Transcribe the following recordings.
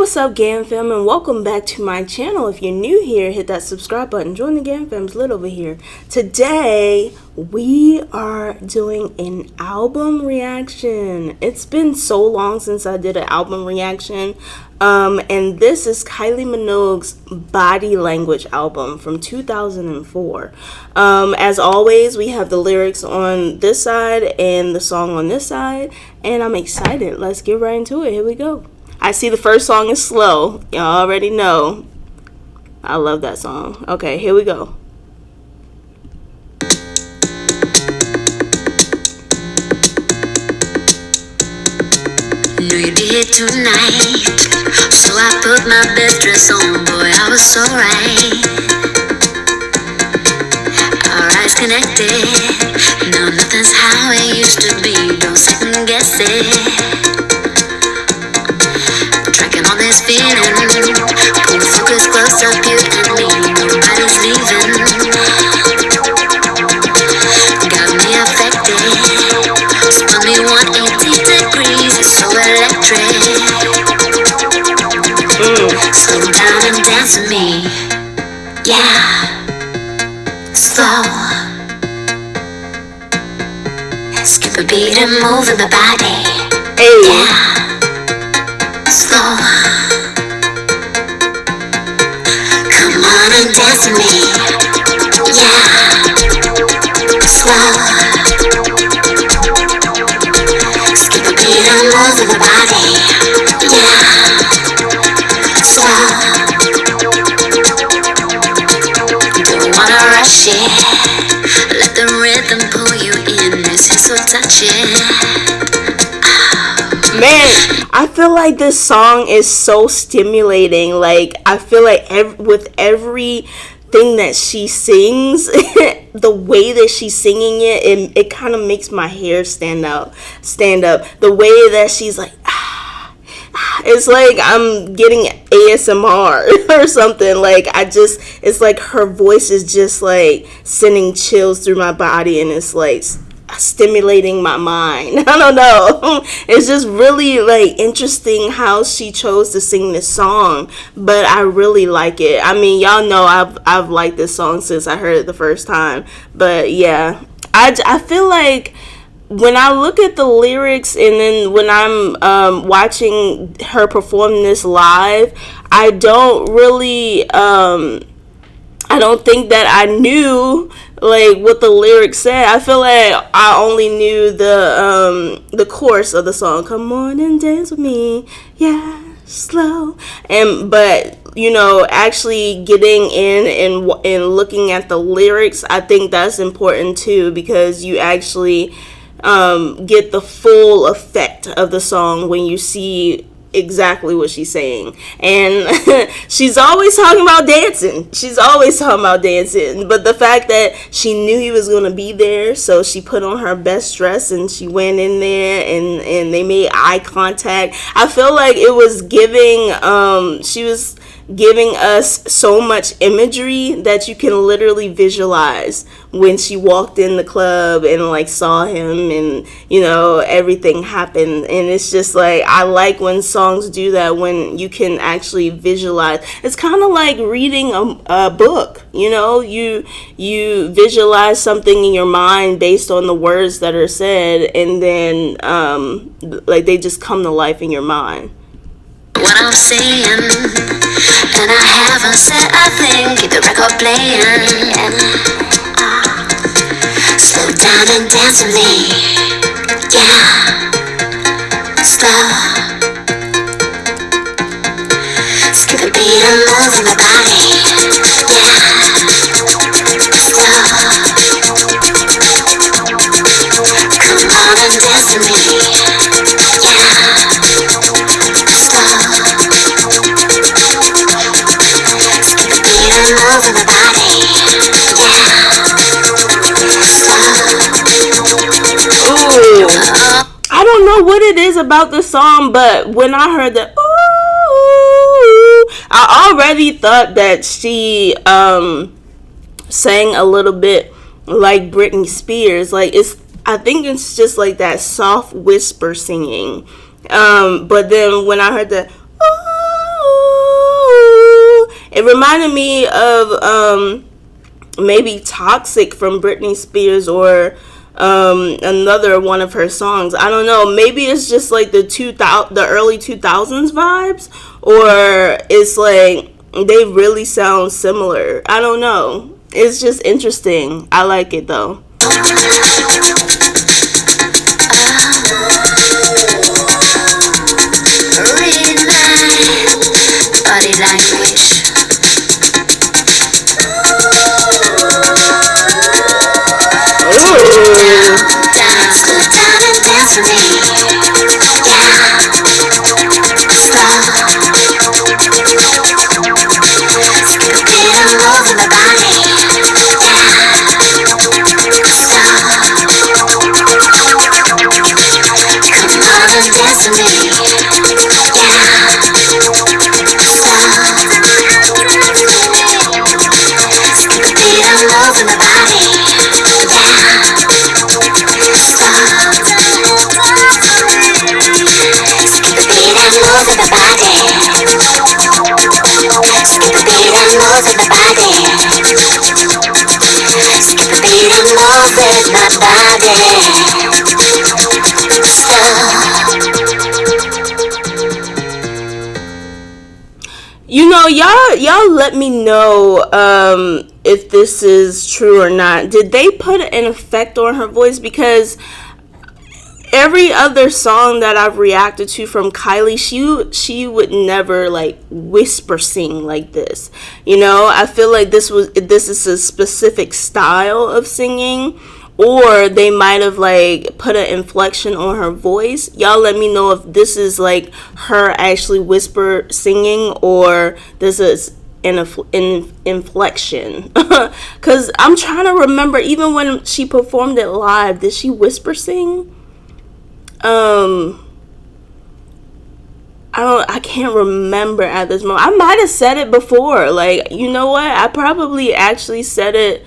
what's up, GAM fam, and welcome back to my channel. If you're new here, hit that subscribe button. Join the GAM fam's lit over here. Today, we are doing an album reaction. It's been so long since I did an album reaction. And this is Kylie Minogue's Body Language album from 2004. As always, we have the lyrics on this side and the song on this side, and I'm excited. Let's get right into it. Here we go. I see the first song is slow. Y'all already know. I love that song. Okay, here we go. Knew you'd be here tonight, so I put my best dress on. Boy, I was so right. Our eyes connected. No, nothing's how it used to be. Don't second guess it. Tracking all this feeling. Pull the focus close up, you and me. Your body's leaving. Got me affected. Spun me 180 degrees. It's so electric. Slow down and dance with me. Yeah. Slow. Skip a beat and move in the body. Hey. Yeah. Slow. Come on and dance with me. Yeah. Slow. Skip a beat and move in the body. Yeah. Slow. Don't wanna rush it. Let the rhythm pull you in. This is so touching. Man, I feel like this song is so stimulating. Like, I feel like with everything that she sings, the way that she's singing it kind of makes my hair stand up. The way that she's like, it's like I'm getting ASMR or something. Like, it's like her voice is just like sending chills through my body, and it's like stimulating my mind. I don't know. It's just really like interesting how she chose to sing this song, but I really like it. I mean, y'all know I've liked this song since I heard it the first time. But yeah, I feel like when I look at the lyrics and then when I'm watching her perform this live, I don't think that I knew like what the lyrics said. I feel like I only knew the chorus of the song. Come on and dance with me, yeah, slow. But you know, actually getting in and looking at the lyrics, I think that's important too, because you actually get the full effect of the song when you see exactly what she's saying. And she's always talking about dancing. But the fact that she knew he was going to be there, so she put on her best dress and she went in there and they made eye contact. I feel like it was she was giving us so much imagery that you can literally visualize when she walked in the club and like saw him, and you know, everything happened. And it's just like, I like when songs do that, when you can actually visualize. It's kind of like reading a book, you know, you visualize something in your mind based on the words that are said, and then like they just come to life in your mind. What I'm saying, and I haven't said a thing. Keep the record playing. Slow down and dance with me. Yeah. Slow. Skip a beat and move in the body. Yeah. Slow. Come on and dance with me. Yeah. Slow. Skip a beat and move in the body. Yeah. Ooh. I don't know what it is about the song, but when I heard that, ooh, I already thought that she sang a little bit like Britney Spears. Like, I think it's just like that soft whisper singing. But then when I heard that, ooh, It reminded me of maybe Toxic from Britney Spears, or another one of her songs. I don't know. Maybe it's just like the early 2000s vibes, or it's like they really sound similar. I don't know. It's just interesting. I like it though. Read my body language. Dance for me. Yeah. Slow. Skip a beat and move in the body. Come on and dance for me. Skip a beat and move in the body. Skip a beat and move in the body. Skip a beat and move in the body. Skip a beat and move in the You know, y'all let me know if this is true or not. Did they put an effect on her voice? Because every other song that I've reacted to from Kylie, she would never like whisper sing like this. You know, I feel like this is a specific style of singing, or they might have like put an inflection on her voice. Y'all let me know if this is like her actually whisper singing, or this is an inflection. Because I'm trying to remember, even when she performed it live, did she whisper sing? I can't remember at this moment. I might have said it before. Like, you know what? I probably actually said it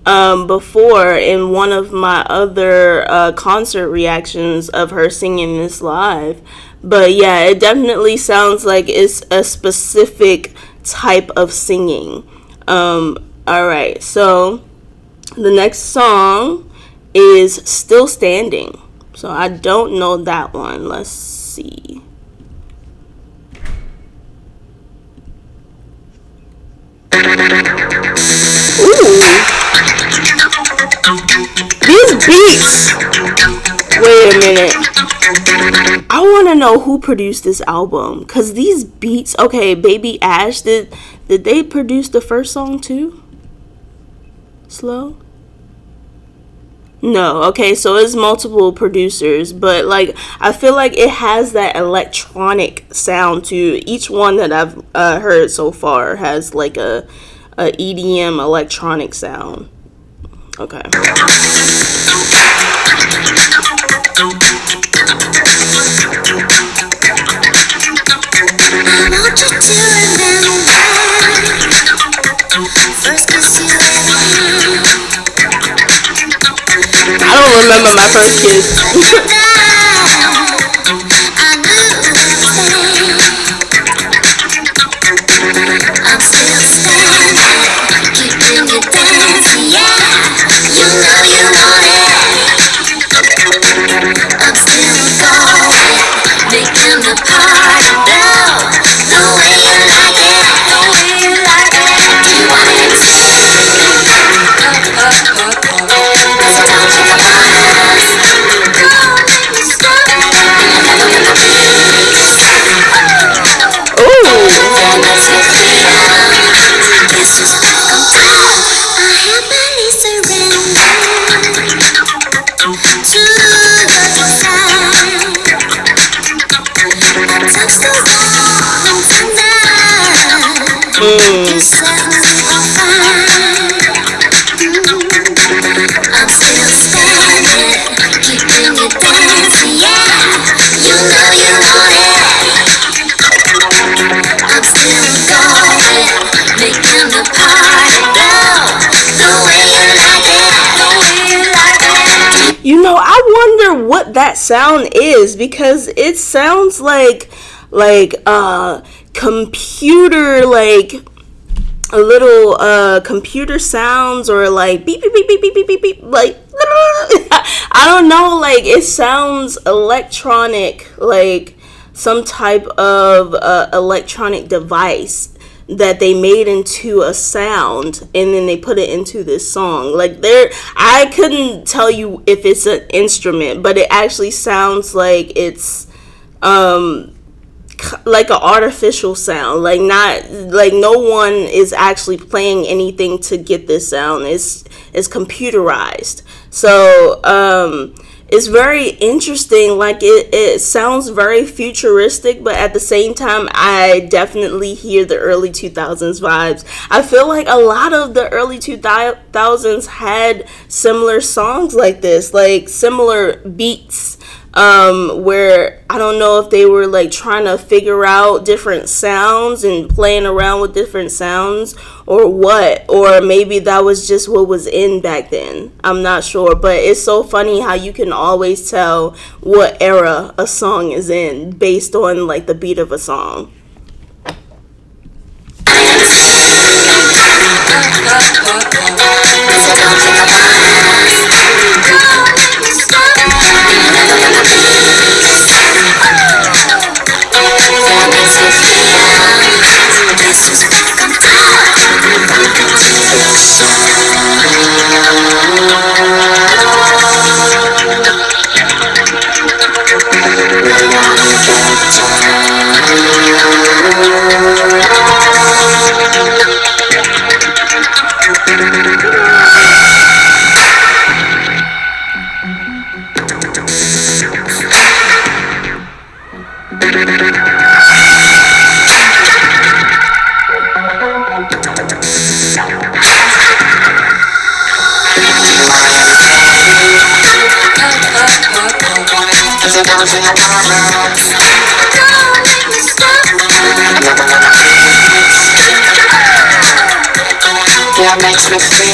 before in one of my other concert reactions of her singing this live. But yeah, it definitely sounds like it's a specific type of singing. Alright, so the next song is Still Standing. So I don't know that one. Let's see. Ooh. These beats. Wait a minute. I want to know who produced this album. Because these beats. Okay, Baby Ash. Did they produce the first song too? Slow? No, okay, so it's multiple producers, but like I feel like it has that electronic sound to each one that I've heard so far has like a EDM electronic sound. Okay. I don't remember my first kiss. I'm still standing, keeping you dancing, yeah. You know you want it. I'm still going, making the party blow. The way you like it, the way you like it. You want it. I'm still standing, keeping you dancing, yeah. You know you want it. I'm still going, making the party blow. The way you like it, the way you like it. You know, I wonder what that sound is, because it sounds like computer, like a little computer sounds, or like beep beep beep beep beep beep beep, beep like I don't know, like it sounds electronic, like some type of electronic device that they made into a sound, and then they put it into this song. Like there, I couldn't tell you if it's an instrument, but it actually sounds like it's like an artificial sound, like not like no one is actually playing anything to get this sound. It's computerized. So it's very interesting. Like it sounds very futuristic, but at the same time I definitely hear the early 2000s vibes. I feel like a lot of the early 2000s had similar songs like this, like similar beats, where I don't know if they were like trying to figure out different sounds and playing around with different sounds or what, or maybe that was just what was in back then. I'm not sure, but it's so funny how you can always tell what era a song is in based on like the beat of a song. Makes me feel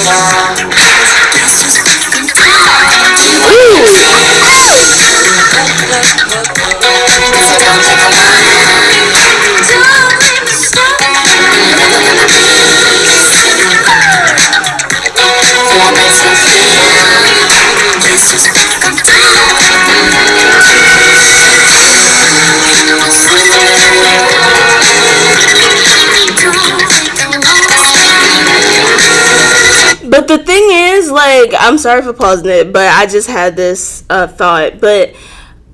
But the thing is, like, I'm sorry for pausing it, but I just had this thought. But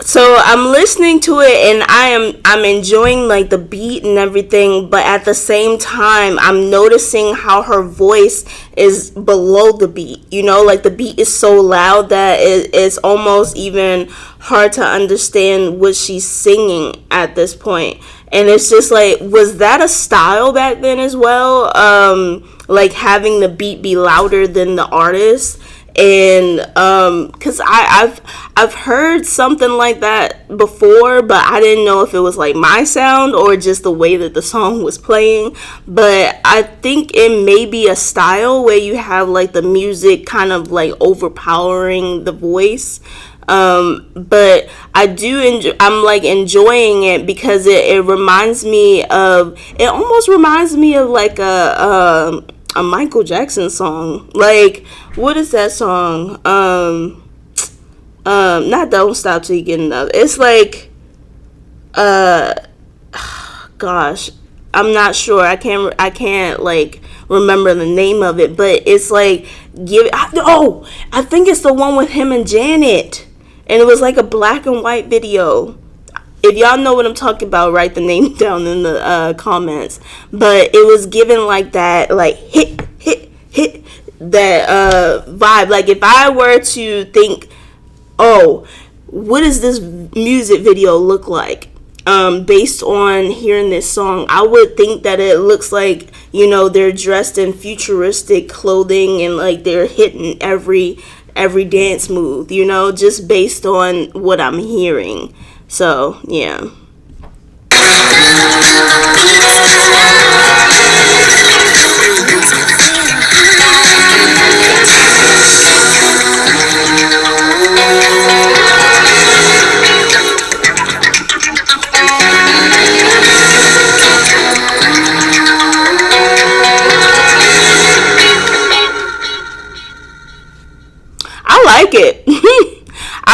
so I'm listening to it, and I'm enjoying like the beat and everything, but at the same time I'm noticing how her voice is below the beat. You know, like the beat is so loud that it's almost even hard to understand what she's singing at this point. And it's just like, was that a style back then as well? Like having the beat be louder than the artist. And because I've heard something like that before, but I didn't know if it was like my sound or just the way that the song was playing. But I think it may be a style where you have like the music kind of like overpowering the voice. But I do I'm like enjoying it because it reminds me of, it almost reminds me of like a Michael Jackson song. Like, what is that song? Not Don't Stop Till You Get Enough. It's like, gosh, I'm not sure. I can't like remember the name of it, but it's like, I think it's the one with him and Janet, and it was like a black and white video. If y'all know what I'm talking about, write the name down in the comments. But it was given like that, like hit that vibe. Like if I were to think, oh, what does this music video look like? Based on hearing this song, I would think that it looks like, you know, they're dressed in futuristic clothing and like they're hitting every dance move, you know, just based on what I'm hearing. So, yeah.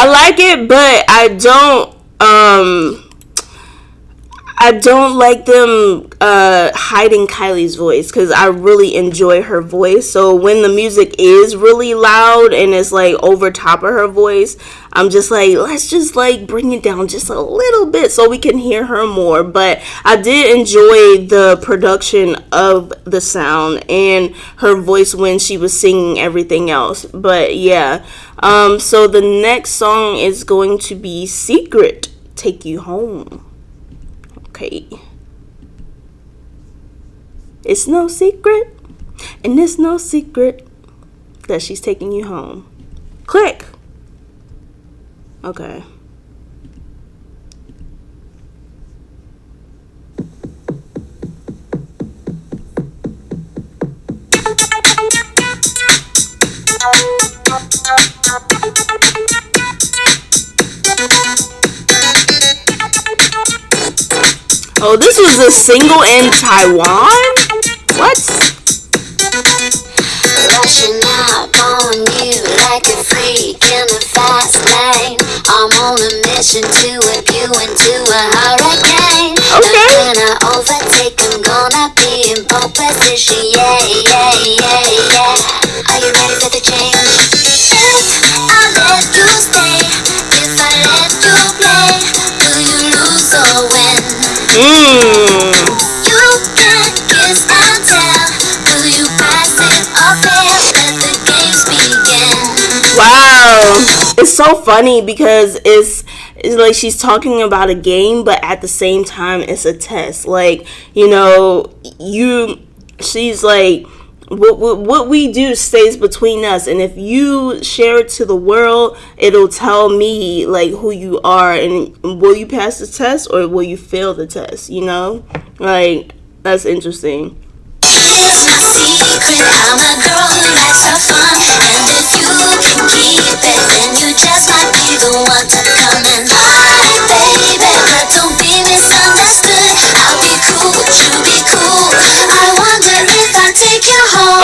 I like it, but I don't like them hiding Kylie's voice, because I really enjoy her voice. So when the music is really loud and it's like over top of her voice, I'm just like, let's just like bring it down just a little bit so we can hear her more. But I did enjoy the production of the sound and her voice when she was singing everything else. But yeah, so the next song is going to be Secret, Take You Home. Okay. It's no secret, and it's no secret that she's taking you home. Click. Okay. Oh, this was a single in Taiwan? What? Rushing up on you like a freak in a fast lane. I'm on a mission to whip you into a hurricane. Okay. And when I overtake, I'm gonna be in pole position. Yeah, yeah, yeah, yeah. Are you ready for the change? If I let you stay, if I let you play, do you lose or win? You can kiss and tell. Do you pass it or fail? Let the games begin. Wow. It's so funny because it's like she's talking about a game, but at the same time it's a test. Like, you know, she's like, what we do stays between us, and if you share it to the world, it'll tell me like who you are, and will you pass the test or will you fail the test, you know? Like, that's interesting. Here's my secret, I'm a girl who likes to fun. And if you can keep it, then you just might be the one to come and hide, baby. But don't be misunderstood, I'll be cool, you be cool. I wonder if I take you home.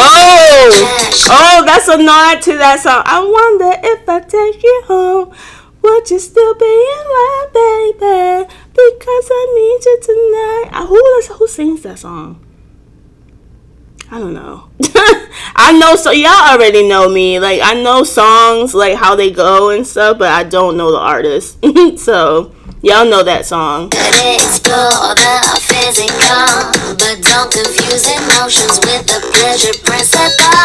Oh, that's a nod to that song. I wonder if I take you home, would you still be in my baby? Because I need you tonight. Who sings that song? I don't know. I know, so y'all already know me. Like, I know songs, like how they go and stuff, but I don't know the artist. So y'all know that song. Explore the physical, but don't confuse emotions with the pleasure principle.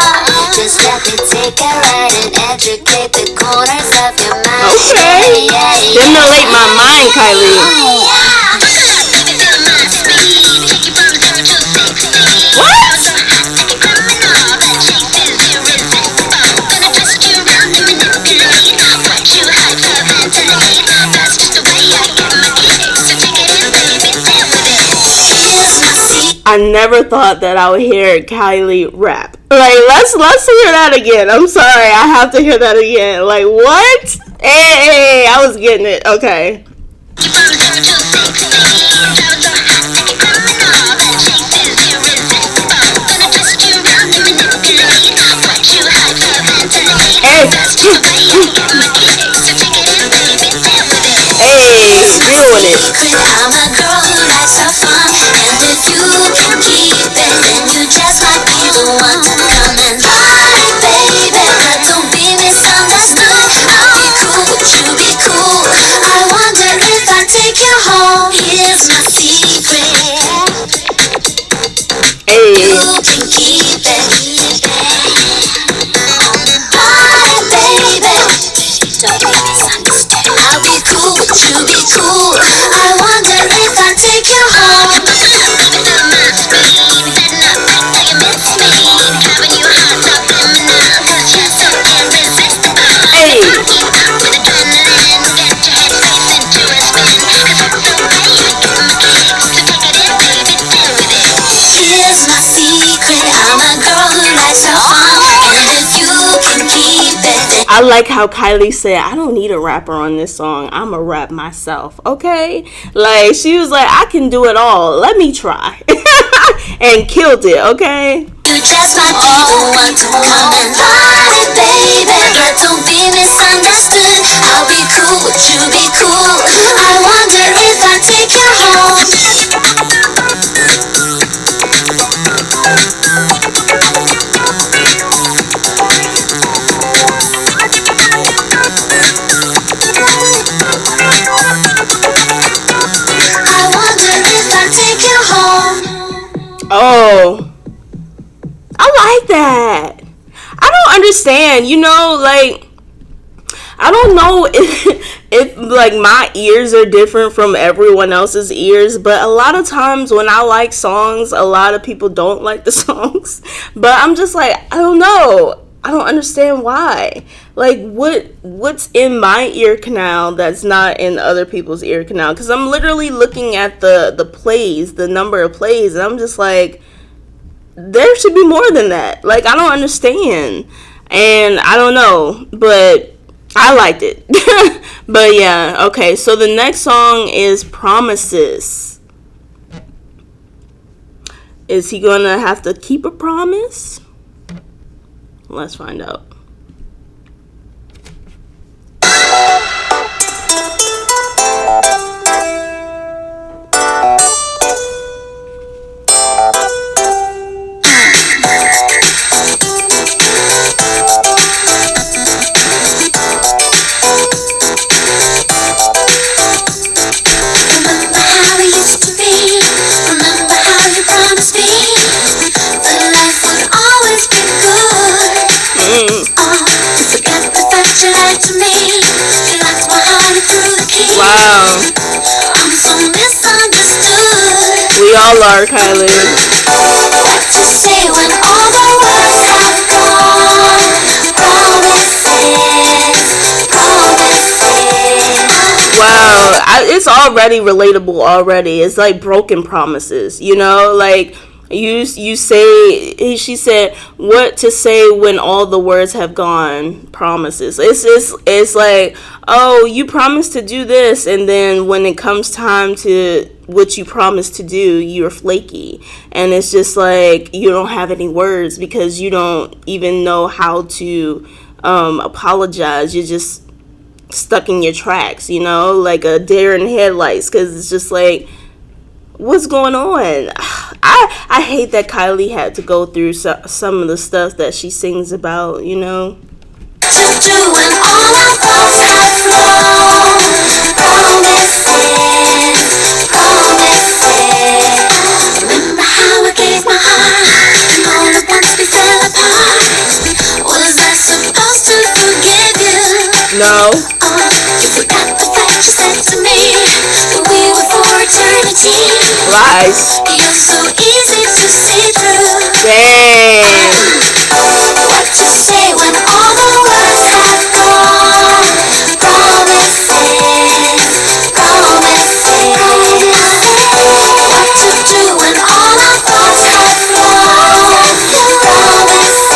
Just let me take a ride and educate the corners of your mind. Okay. Stimulate my mind, Kylie. I never thought that I would hear Kylie rap. Like, let's hear that again. I'm sorry, I have to hear that again. Like, what? Hey, I was getting it. Okay. Hey, doing it. I'm a girl who likes to fun, and if you can keep it, then you just might be the one to come and hide, baby. But don't be misunderstood, I'll be cool, you be cool. I wonder if I take you home. Here's my secret. Hey. You can keep it. Hide, baby. Don't be misunderstood. I'll be cool, you be cool. I wonder if I take you home. Here's my secret, I'm a girl who likes to fun, and if you can keep it. I like how Kylie said, I don't need a rapper on this song. I'ma rap myself, okay? Like, she was like, I can do it all. Let me try. And killed it, okay? You just might be the one to come and ride, baby. But don't be misunderstood. I'll be cool, would you be cool? I wonder if I take you home. I wonder if I take you home. Oh, I like that. I don't understand, like, I don't know if like my ears are different from everyone else's ears, but a lot of times when I like songs, a lot of people don't like the songs. But I'm just like, I don't know. I don't understand why. Like, what's in my ear canal that's not in other people's ear canal? Because I'm literally looking at the plays, the number of plays, and I'm just like, there should be more than that. Like, I don't understand. And I don't know, but I liked it. But yeah, okay, so the next song is Promises. Is he gonna have to keep a promise? Let's find out. Wow. I'm so misunderstood. We all are, Kylie. What to say when all the words have gone? Promises. Wow. It's already relatable already. It's like broken promises, like you say, she said, what to say when all the words have gone? Promises. It's like, oh, you promised to do this, and then when it comes time to what you promised to do, you're flaky. And it's just like, you don't have any words because you don't even know how to apologize. You're just stuck in your tracks, like a deer in headlights, because it's just like, what's going on? I hate that Kylie had to go through some of the stuff that she sings about, To do when all our thoughts have flown. Promises. Remember how I gave my heart, and all at once we fell apart. Was I supposed to forgive you? No. You forgot the fact you said to me that we were for eternity. Lies. You're so easy to see through. Dang. What to say when all the words have gone? Promises. What to do when all our thoughts have flown? Promises.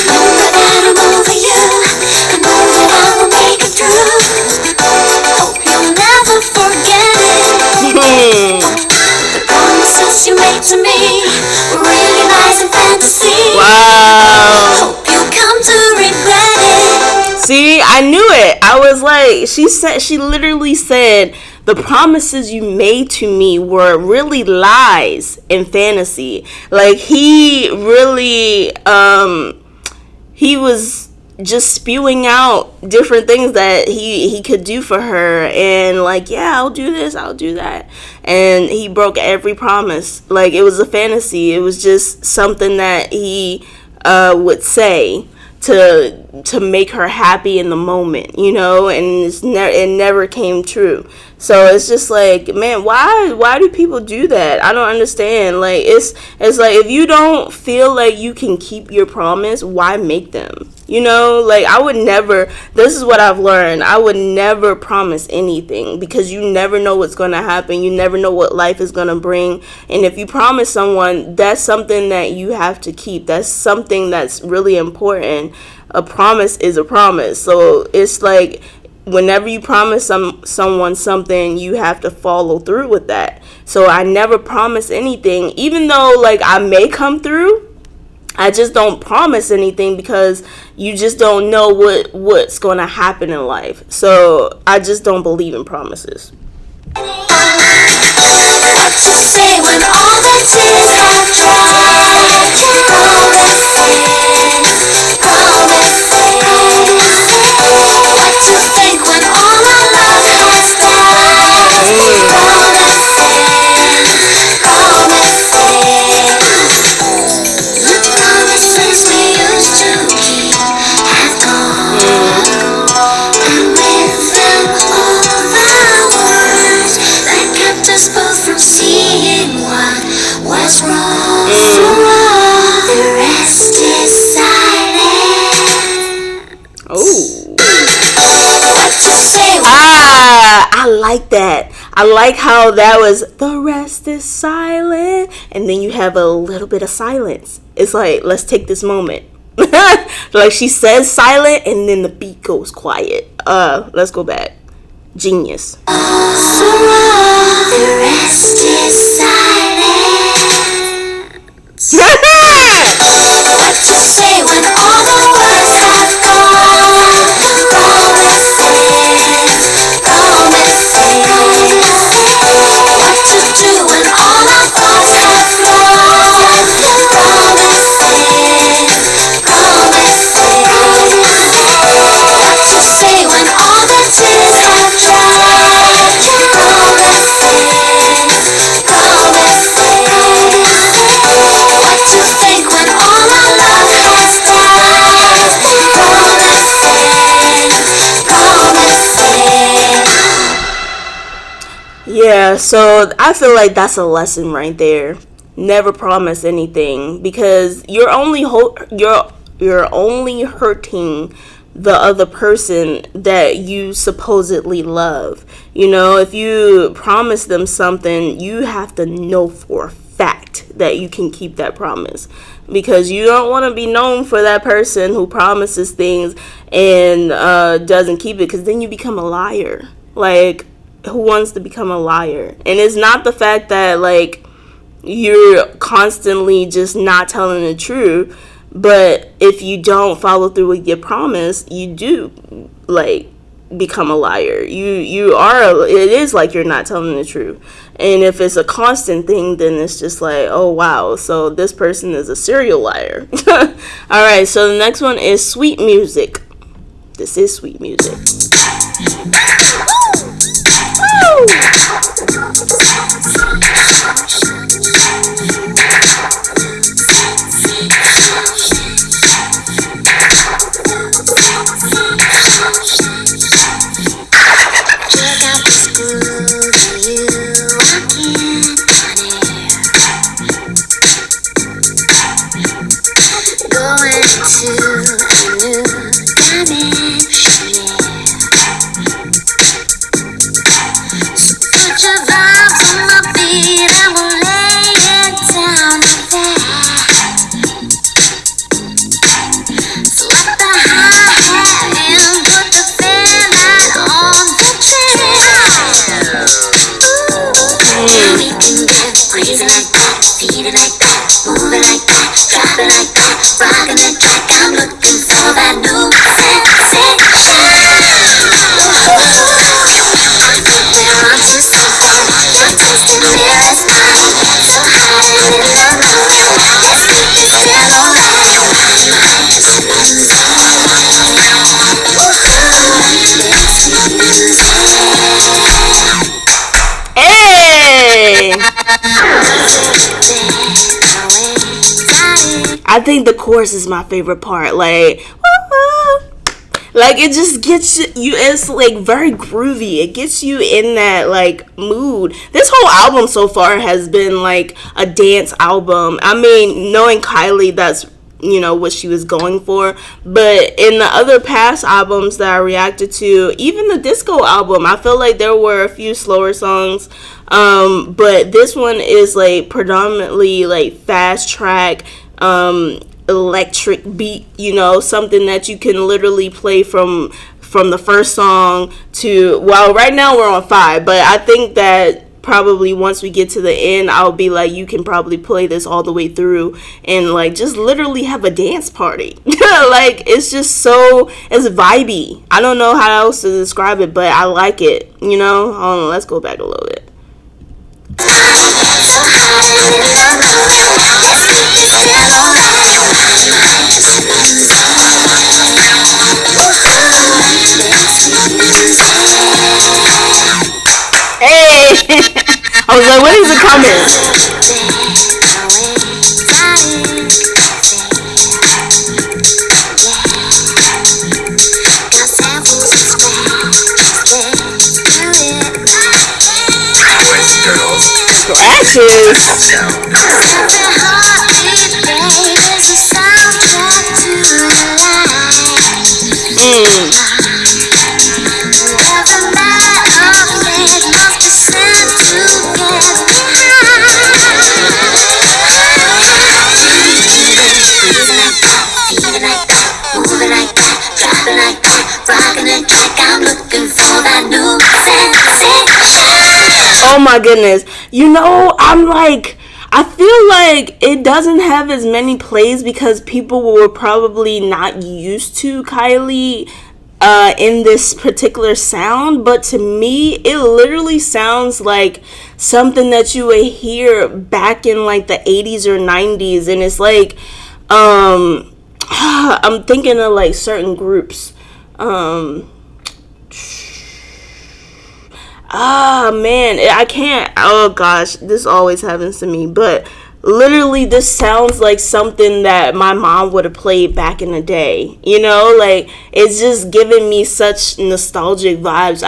Know that I'm over you. I know that I will make it through. Hope you'll never forget it. The promises you made to me were really nice and fantasy. Wow. Hope you come to regret it. See, I knew it. I was like, she literally said, the promises you made to me were really lies and fantasy. Like, he really, he was just spewing out different things that he could do for her, and like, yeah, I'll do this, I'll do that, and he broke every promise. Like, it was a fantasy. It was just something that he would say to make her happy in the moment, and it never came true. So it's just like, man, why do people do that? I don't understand. Like, it's like, if you don't feel like you can keep your promise, why make them? Like, I would never, this is what I've learned, I would never promise anything, because you never know what's going to happen. You never know what life is going to bring. And if you promise someone, that's something that you have to keep. That's something that's really important. A promise is a promise. So it's like, whenever you promise someone something, you have to follow through with that. So I never promise anything, even though like I may come through. I just don't promise anything because you just don't know what's going to happen in life. So I just don't believe in promises. What to say when all the tears have dried? What to think when all our love has died? The promises we used to keep have gone, and with them all the words that kept us both from seeing what was wrong. The rest is silent. Oh. What to say when I like that. I like how that was the rest is silent, and then you have a little bit of silence. It's like, let's take this moment. Like she says silent, and then the beat goes quiet. Let's go back. Genius. the rest is silent. What to say when all the words have gone? What to do when all our thoughts have flown? What to say when all the tears have dried? What to think when all our love has died? Yeah, so I feel like that's a lesson right there. Never promise anything because you're only hurting the other person that you supposedly love. You know, if you promise them something, you have to know for a fact that you can keep that promise, because you don't want to be known for that person who promises things and doesn't keep it, because then you become a liar. Like, who wants to become a liar? And it's not the fact that like you're constantly just not telling the truth, but if you don't follow through with your promise, you do like become a liar. You are, it is like you're not telling the truth. And if it's a constant thing, then it's just like, oh wow, so this person is a serial liar. All right, so the next one is sweet music. This is sweet music. Woo! I think the chorus is my favorite part. Like it just gets you. It's like very groovy. It gets you in that like mood. This whole album so far has been like a dance album. I mean, knowing Kylie, that's, you know, what she was going for. But in the other past albums that I reacted to, even the disco album, I feel like there were a few slower songs. But this one is like predominantly like fast track, electric beat, you know, something that you can literally play from from the first song to, well, right now we're on 5, but I think that probably once we get to the end, I'll be like, you can probably play this all the way through and like just literally have a dance party. Like, it's just so, it's vibey. I don't know how else to describe it, but I like it, you know. Hold on, let's go back a little bit. Hey! I was like, when is it coming? Scratches. Oh my goodness. You know, I feel like it doesn't have as many plays because people were probably not used to Kylie in this particular sound, but to me it literally sounds like something that you would hear back in like the 80s or 90s, and it's like I'm thinking of like certain groups. Man, I can't. Oh gosh, this always happens to me. But literally, this sounds like something that my mom would have played back in the day. You know, like, it's just giving me such nostalgic vibes.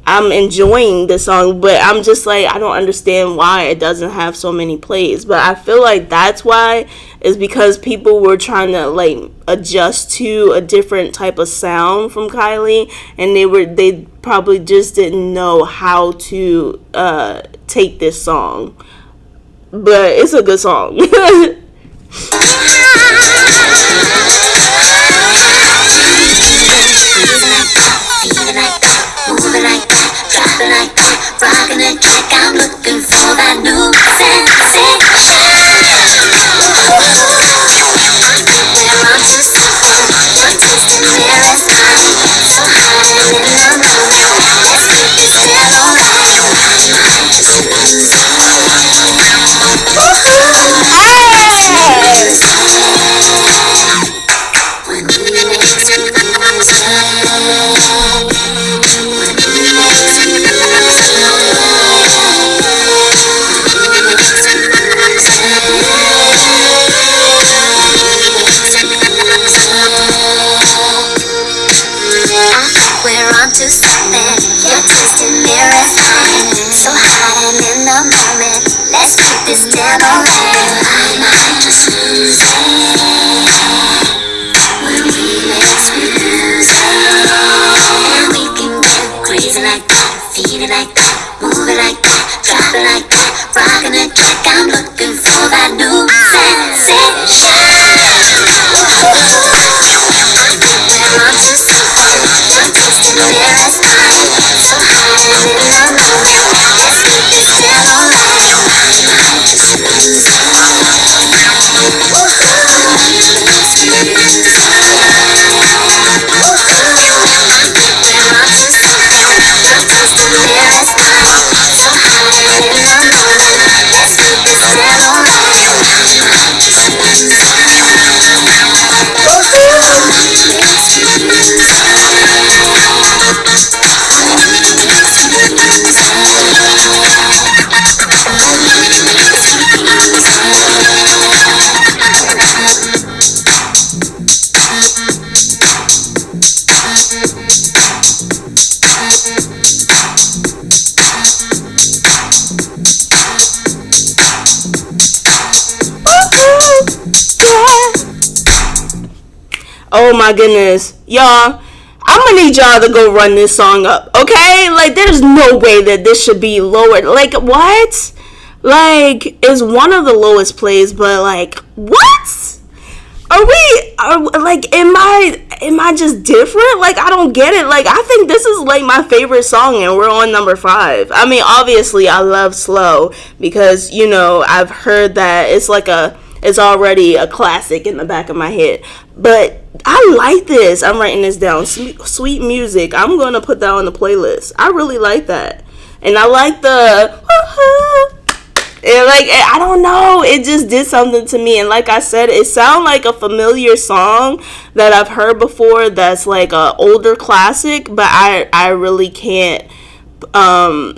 I'm enjoying the song, but I'm just like, I don't understand why it doesn't have so many plays. But I feel like that's why, is because people were trying to like adjust to a different type of sound from Kylie, and they probably just didn't know how to take this song. But it's a good song. Oh my goodness, y'all, I'm gonna need y'all to go run this song up, okay? Like, there's no way that this should be lowered. Like, what? Like, it's one of the lowest plays, but like, what? Am I just different? Like, I don't get it. Like, I think this is like my favorite song and we're on number 5. I mean, obviously I love Slow because, I've heard that it's already a classic in the back of my head. But I like this. I'm writing this down. Sweet music. I'm going to put that on the playlist. I really like that. And I like the I don't know, it just did something to me. And like I said, it sounded like a familiar song that I've heard before that's like a older classic, but I really can't I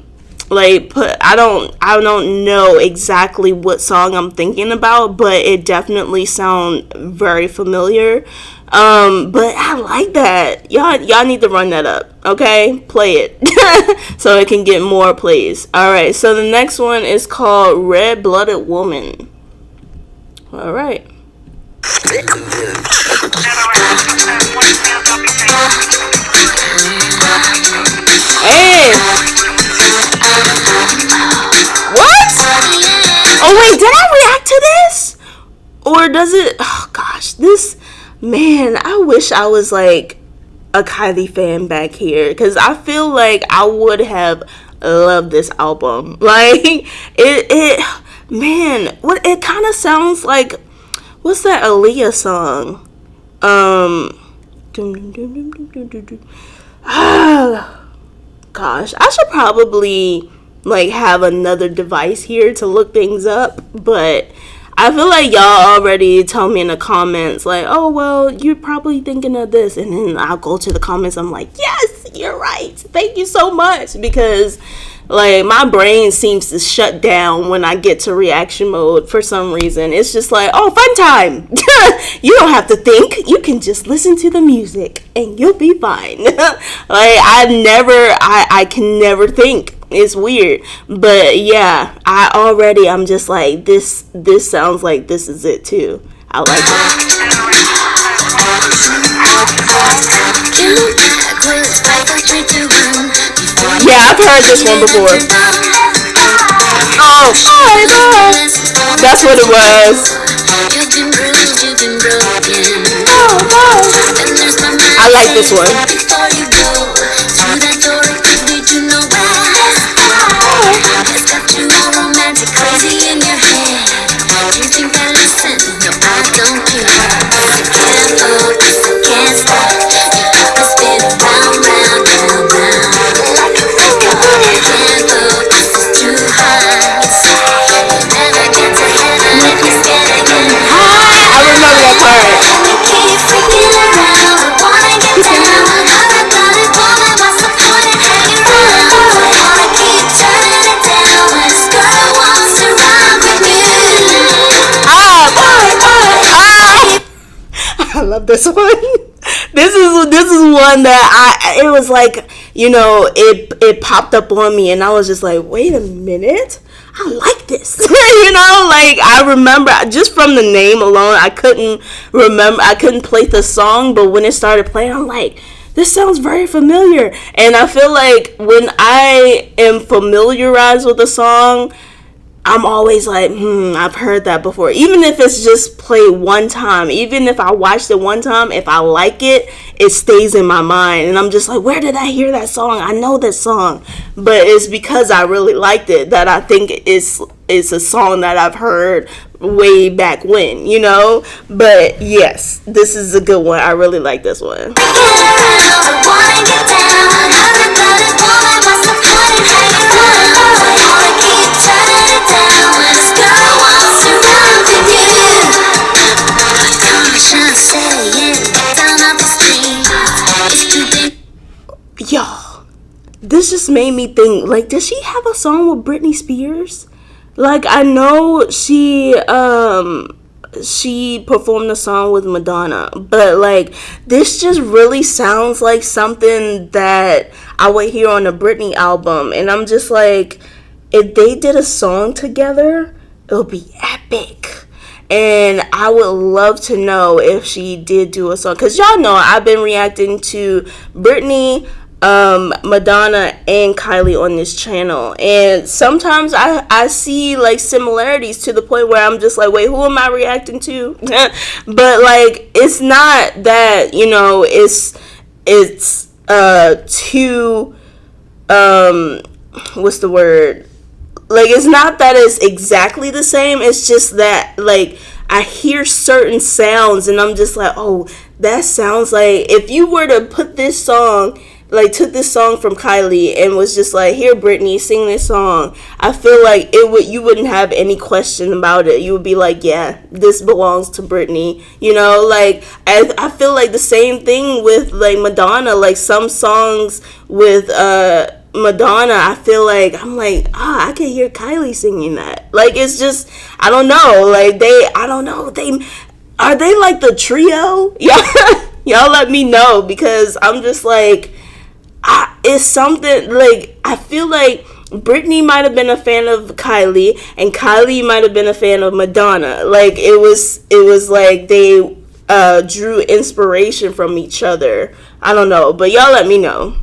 don't know exactly what song I'm thinking about, but it definitely sounds very familiar. But I like that. Y'all need to run that up, okay? Play it so it can get more plays. All right. So the next one is called Red Blooded Woman. All right. Hey. What? Oh wait, did I react to this? Or does it? Oh gosh, this. Man, I wish I was like a Kylie fan back here because I feel like I would have loved this album. Like what it kind of sounds like. What's that Aaliyah song? Gosh, I should probably like have another device here to look things up, but I feel like y'all already tell me in the comments, like, oh, well, you're probably thinking of this. And then I'll go to the comments. I'm like, yes, you're right. Thank you so much. Because, like, my brain seems to shut down when I get to reaction mode for some reason. It's just like, oh, fun time. You don't have to think. You can just listen to the music and you'll be fine. I can never think. It's weird, but yeah, I'm just like, this sounds like this is it too. I like it. Yeah, I've heard this one before. Oh, that's what it was. I like this one. I love this one. This is one that it was like, it popped up on me and I was just like, wait a minute, I like this. Like I remember just from the name alone, I couldn't play the song, but when it started playing, I'm like, this sounds very familiar. And I feel like when I am familiarized with a song, I'm always like, I've heard that before. Even if it's just played one time, even if I watched it one time, if I like it, it stays in my mind. And I'm just like, where did I hear that song? I know this song. But it's because I really liked it that I think it's a song that I've heard way back when, But yes, this is a good one. I really like this one. Y'all, this just made me think, like, does she have a song with Britney Spears? Like, I know she performed a song with Madonna, but like, this just really sounds like something that I would hear on a Britney album, and I'm just like, if they did a song together, it would be epic. And I would love to know if she did do a song, because y'all know I've been reacting to Britney, Madonna and Kylie on this channel, and sometimes I see like similarities to the point where I'm just like, wait, who am I reacting to? But like, it's not that, you know, it's too what's the word, like, it's not that it's exactly the same. It's just that, like, I hear certain sounds and I'm just like, oh, that sounds like if you were to put this song, like, took this song from Kylie and was just like, here, Britney, sing this song, I feel like you wouldn't have any question about it. You would be like, yeah, this belongs to Britney, you know. Like, I feel like the same thing with like Madonna. Like, some songs with Madonna, I feel like I'm like, I can hear Kylie singing that. Like, it's just, I don't know, like, I don't know, are they like the trio? Y'all let me know, because I'm just like, it's something, like, I feel like Britney might have been a fan of Kylie and Kylie might have been a fan of Madonna. Like, it was like they drew inspiration from each other. I don't know, but y'all let me know.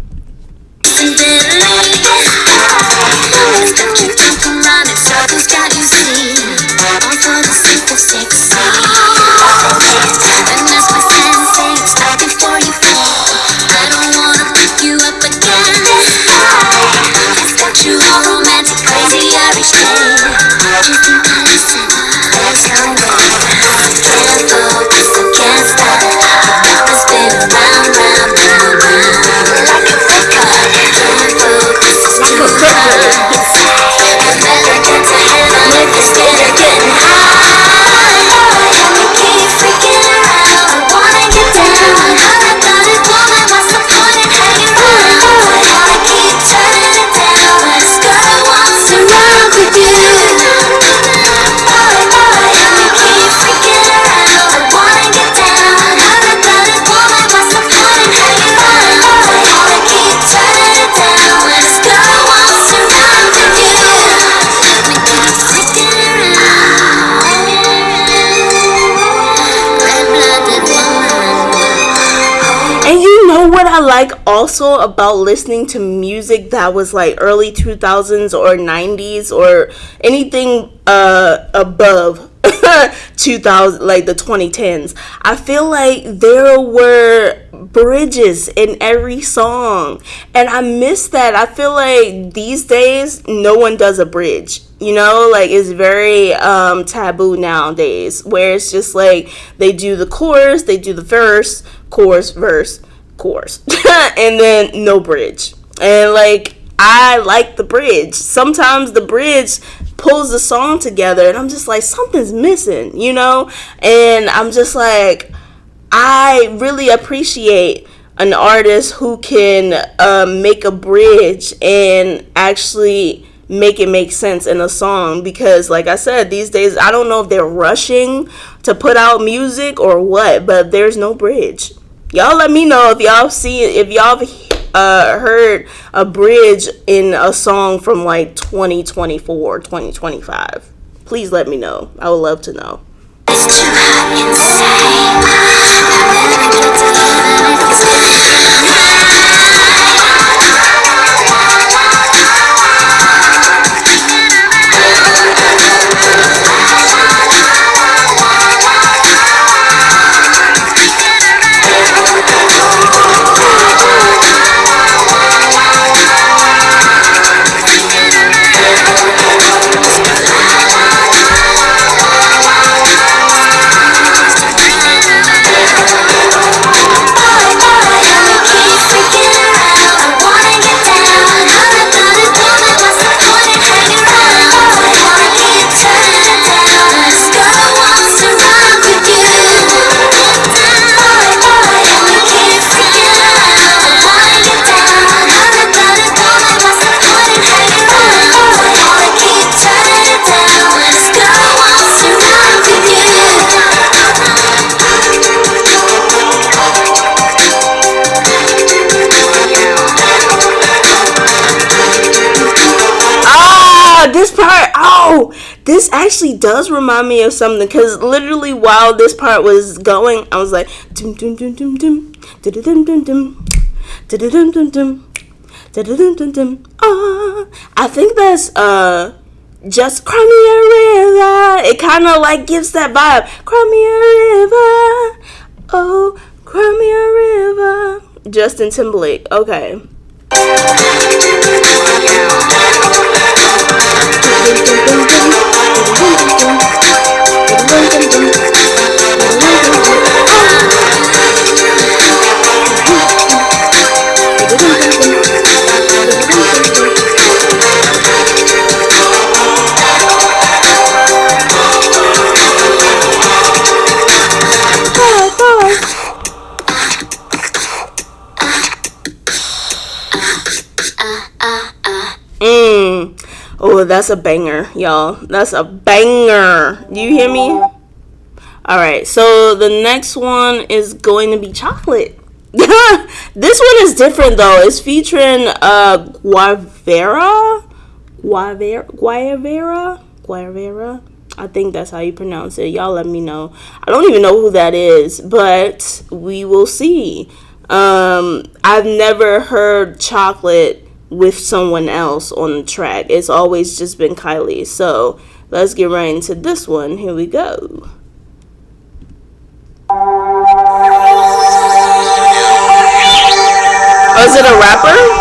What I like also about listening to music that was like early 2000s or 90s or anything above 2000, like the 2010s, I feel like there were bridges in every song, and I miss that. I feel like these days no one does a bridge, you know, like, it's very taboo nowadays, where it's just like they do the chorus, they do the verse, chorus, verse, chorus, and then no bridge. And like, I like the bridge. Sometimes the bridge pulls the song together and I'm just like, something's missing, you know. And I'm just like, I really appreciate an artist who can make a bridge and actually make it make sense in a song, because like I said, these days I don't know if they're rushing to put out music or what, but there's no bridge. Y'all let me know if y'all heard a bridge in a song from like 2024, 2025. Please let me know. I would love to know. It's too hot this actually does remind me of something, because literally while this part was going, I was like, dum dum dum dum dum dum dum dum dum dum dum dum I think that's just cry me a river. It kind of like gives that vibe. Cry me a river. Oh, cry me a river. Justin Timberlake. Okay. Oh, that's a banger, y'all. That's a banger. Do you hear me? Alright, so the next one is going to be Chocolate. This one is different though. It's featuring Guayavera. I think that's how you pronounce it. Y'all let me know. I don't even know who that is, but we will see. I've never heard Chocolate with someone else on the track. It's always just been Kylie. So let's get right into this one. Here we go. Oh, is it a rapper?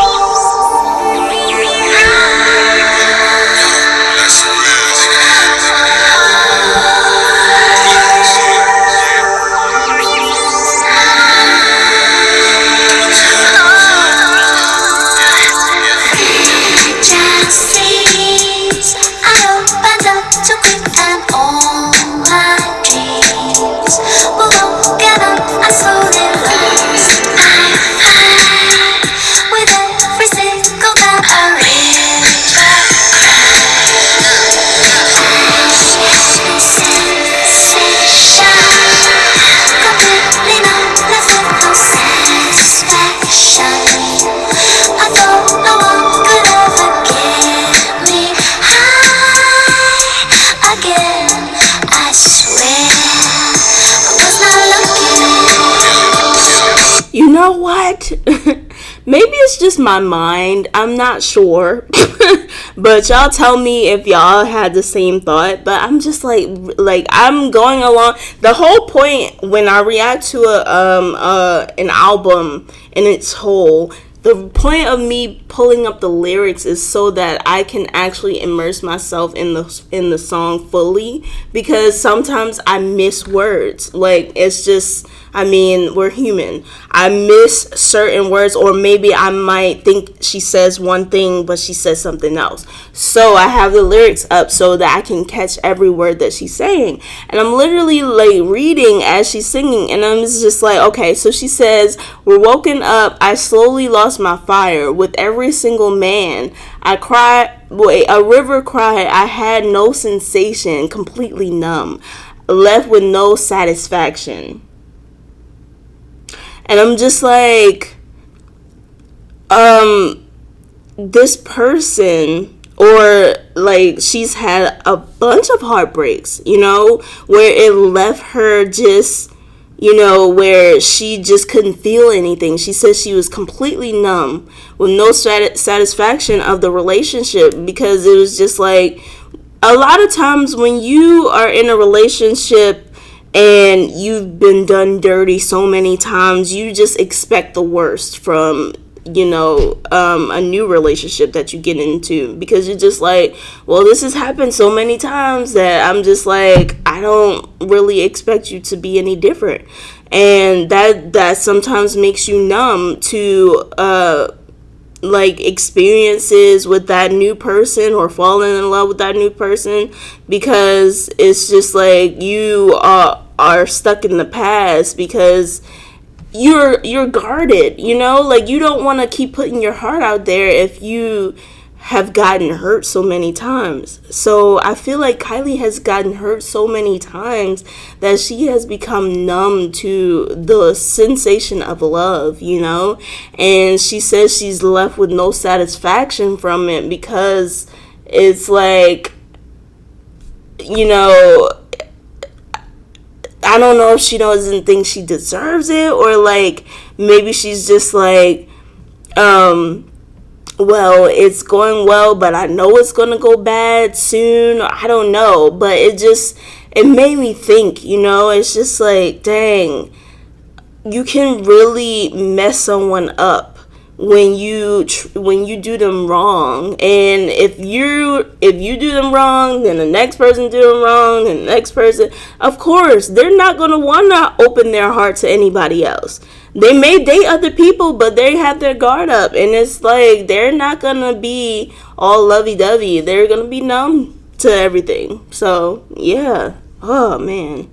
You know what? Maybe it's just my mind. I'm not sure. But y'all tell me if y'all had the same thought. But I'm just like I'm going along. The whole point when I react to an album in its whole, the point of me pulling up the lyrics is so that I can actually immerse myself in the song fully, because sometimes I miss words. Like, it's just, I mean, we're human. I miss certain words, or maybe I might think she says one thing, but she says something else. So I have the lyrics up so that I can catch every word that she's saying. And I'm literally like reading as she's singing, and I'm just like, okay, so she says, we're woken up, I slowly lost my fire. With every single man, I cried, a river cried, I had no sensation, completely numb, left with no satisfaction. And I'm just like, this person, or like, she's had a bunch of heartbreaks, you know, where it left her just, you know, where she just couldn't feel anything. She says she was completely numb with no satisfaction of the relationship, because it was just like, a lot of times when you are in a relationship and you've been done dirty so many times, you just expect the worst from, you know, a new relationship that you get into, because you're just like, well, this has happened so many times that I'm just like, I don't really expect you to be any different. And that sometimes makes you numb to like experiences with that new person, or falling in love with that new person, because it's just like you are stuck in the past, because you're guarded, you know, like you don't want to keep putting your heart out there if you have gotten hurt so many times. So I feel like Kylie has gotten hurt so many times that she has become numb to the sensation of love, you know, and she says she's left with no satisfaction from it, because it's like, you know, I don't know if she doesn't think she deserves it, or like maybe she's just like well, it's going well, but I know it's gonna go bad soon. I don't know, but it made me think. It's just like, dang, you can really mess someone up when you do them wrong. And if you do them wrong, then the next person do them wrong, and the next person, of course, they're not gonna want to open their heart to anybody else. They may date other people, but they have their guard up, and it's like they're not gonna be all lovey-dovey. They're gonna be numb to everything. So yeah. Oh man.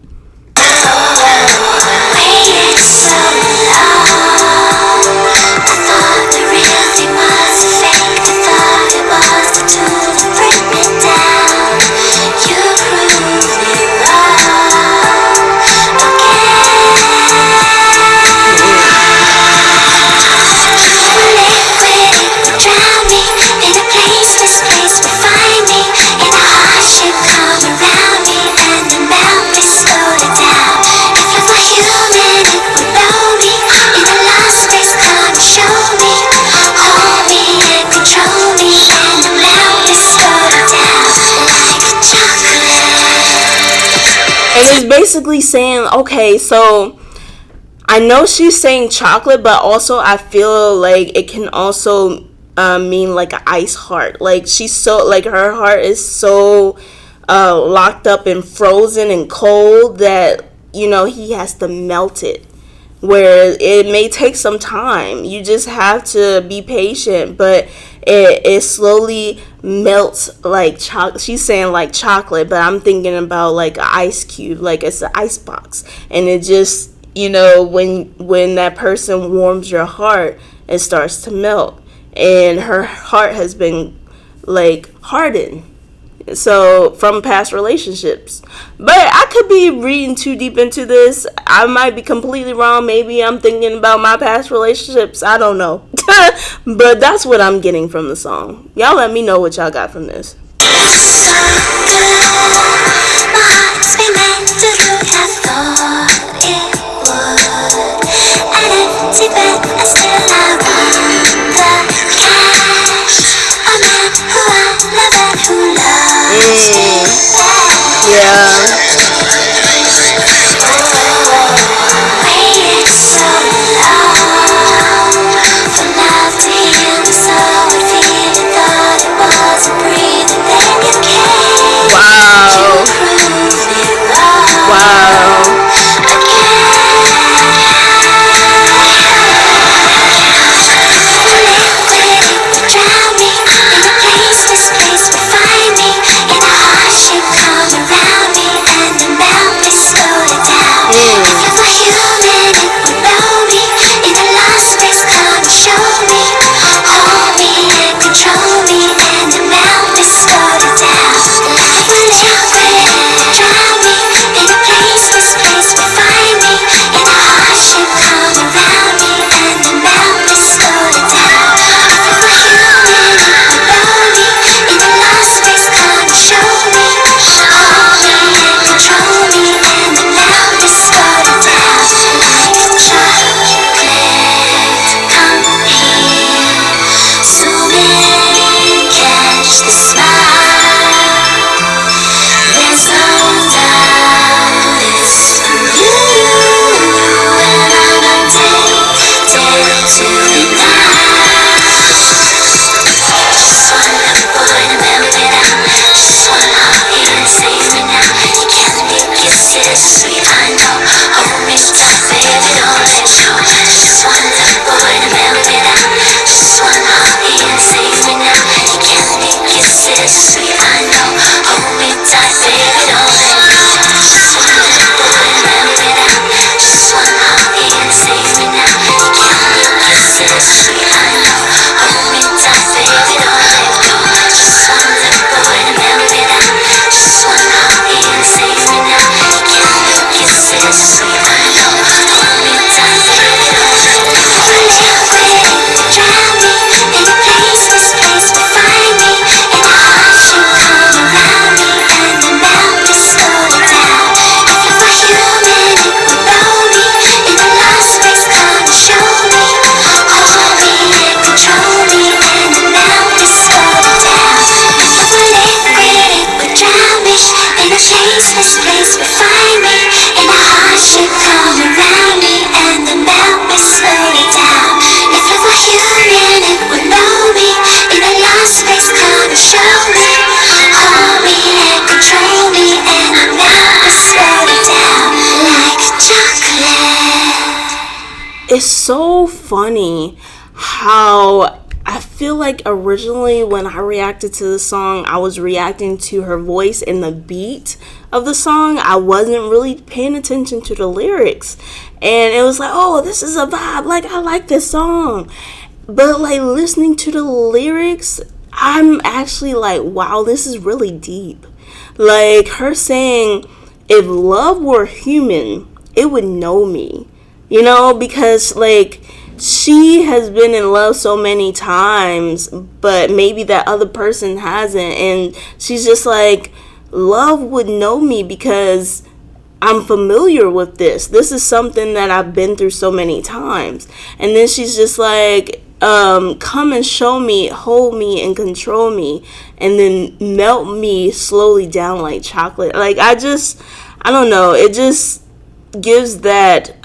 And it's basically saying, okay, so I know she's saying chocolate, but also I feel like it can also mean like an ice heart. Like she's so, like her heart is so locked up and frozen and cold that, he has to melt it. Where it may take some time. You just have to be patient, but it slowly melts like chocolate. She's saying like chocolate, but I'm thinking about like an ice cube, like it's an ice box, and it just, when that person warms your heart, it starts to melt, and her heart has been like hardened. So from past relationships, but I could be reading too deep into this. I might be completely wrong. Maybe I'm thinking about my past relationships. I don't know. But that's what I'm getting from the song. Y'all let me know what y'all got from this. Yeah. it's so funny how I feel like originally when I reacted to the song, I was reacting to her voice and the beat of the song. I wasn't really paying attention to the lyrics. And it was like, oh, this is a vibe. Like, I like this song. But, like, listening to the lyrics, I'm actually like, wow, this is really deep. Like, her saying, if love were human, it would know me. You know, because, like, she has been in love so many times, but maybe that other person hasn't. And she's just like, love would know me because I'm familiar with this. This is something that I've been through so many times. And then she's just like, come and show me, hold me, and control me, and then melt me slowly down like chocolate. Like, I don't know. It just gives that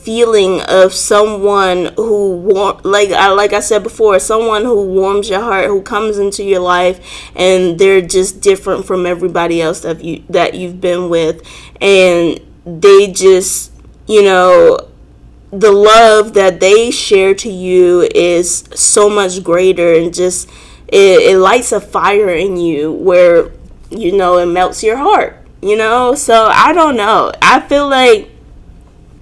feeling of someone who like I said before, someone who warms your heart, who comes into your life, and they're just different from everybody else that you've been with, and they just, you know, the love that they share to you is so much greater, and just it lights a fire in you where, you know, it melts your heart. You know, so I don't know. I feel like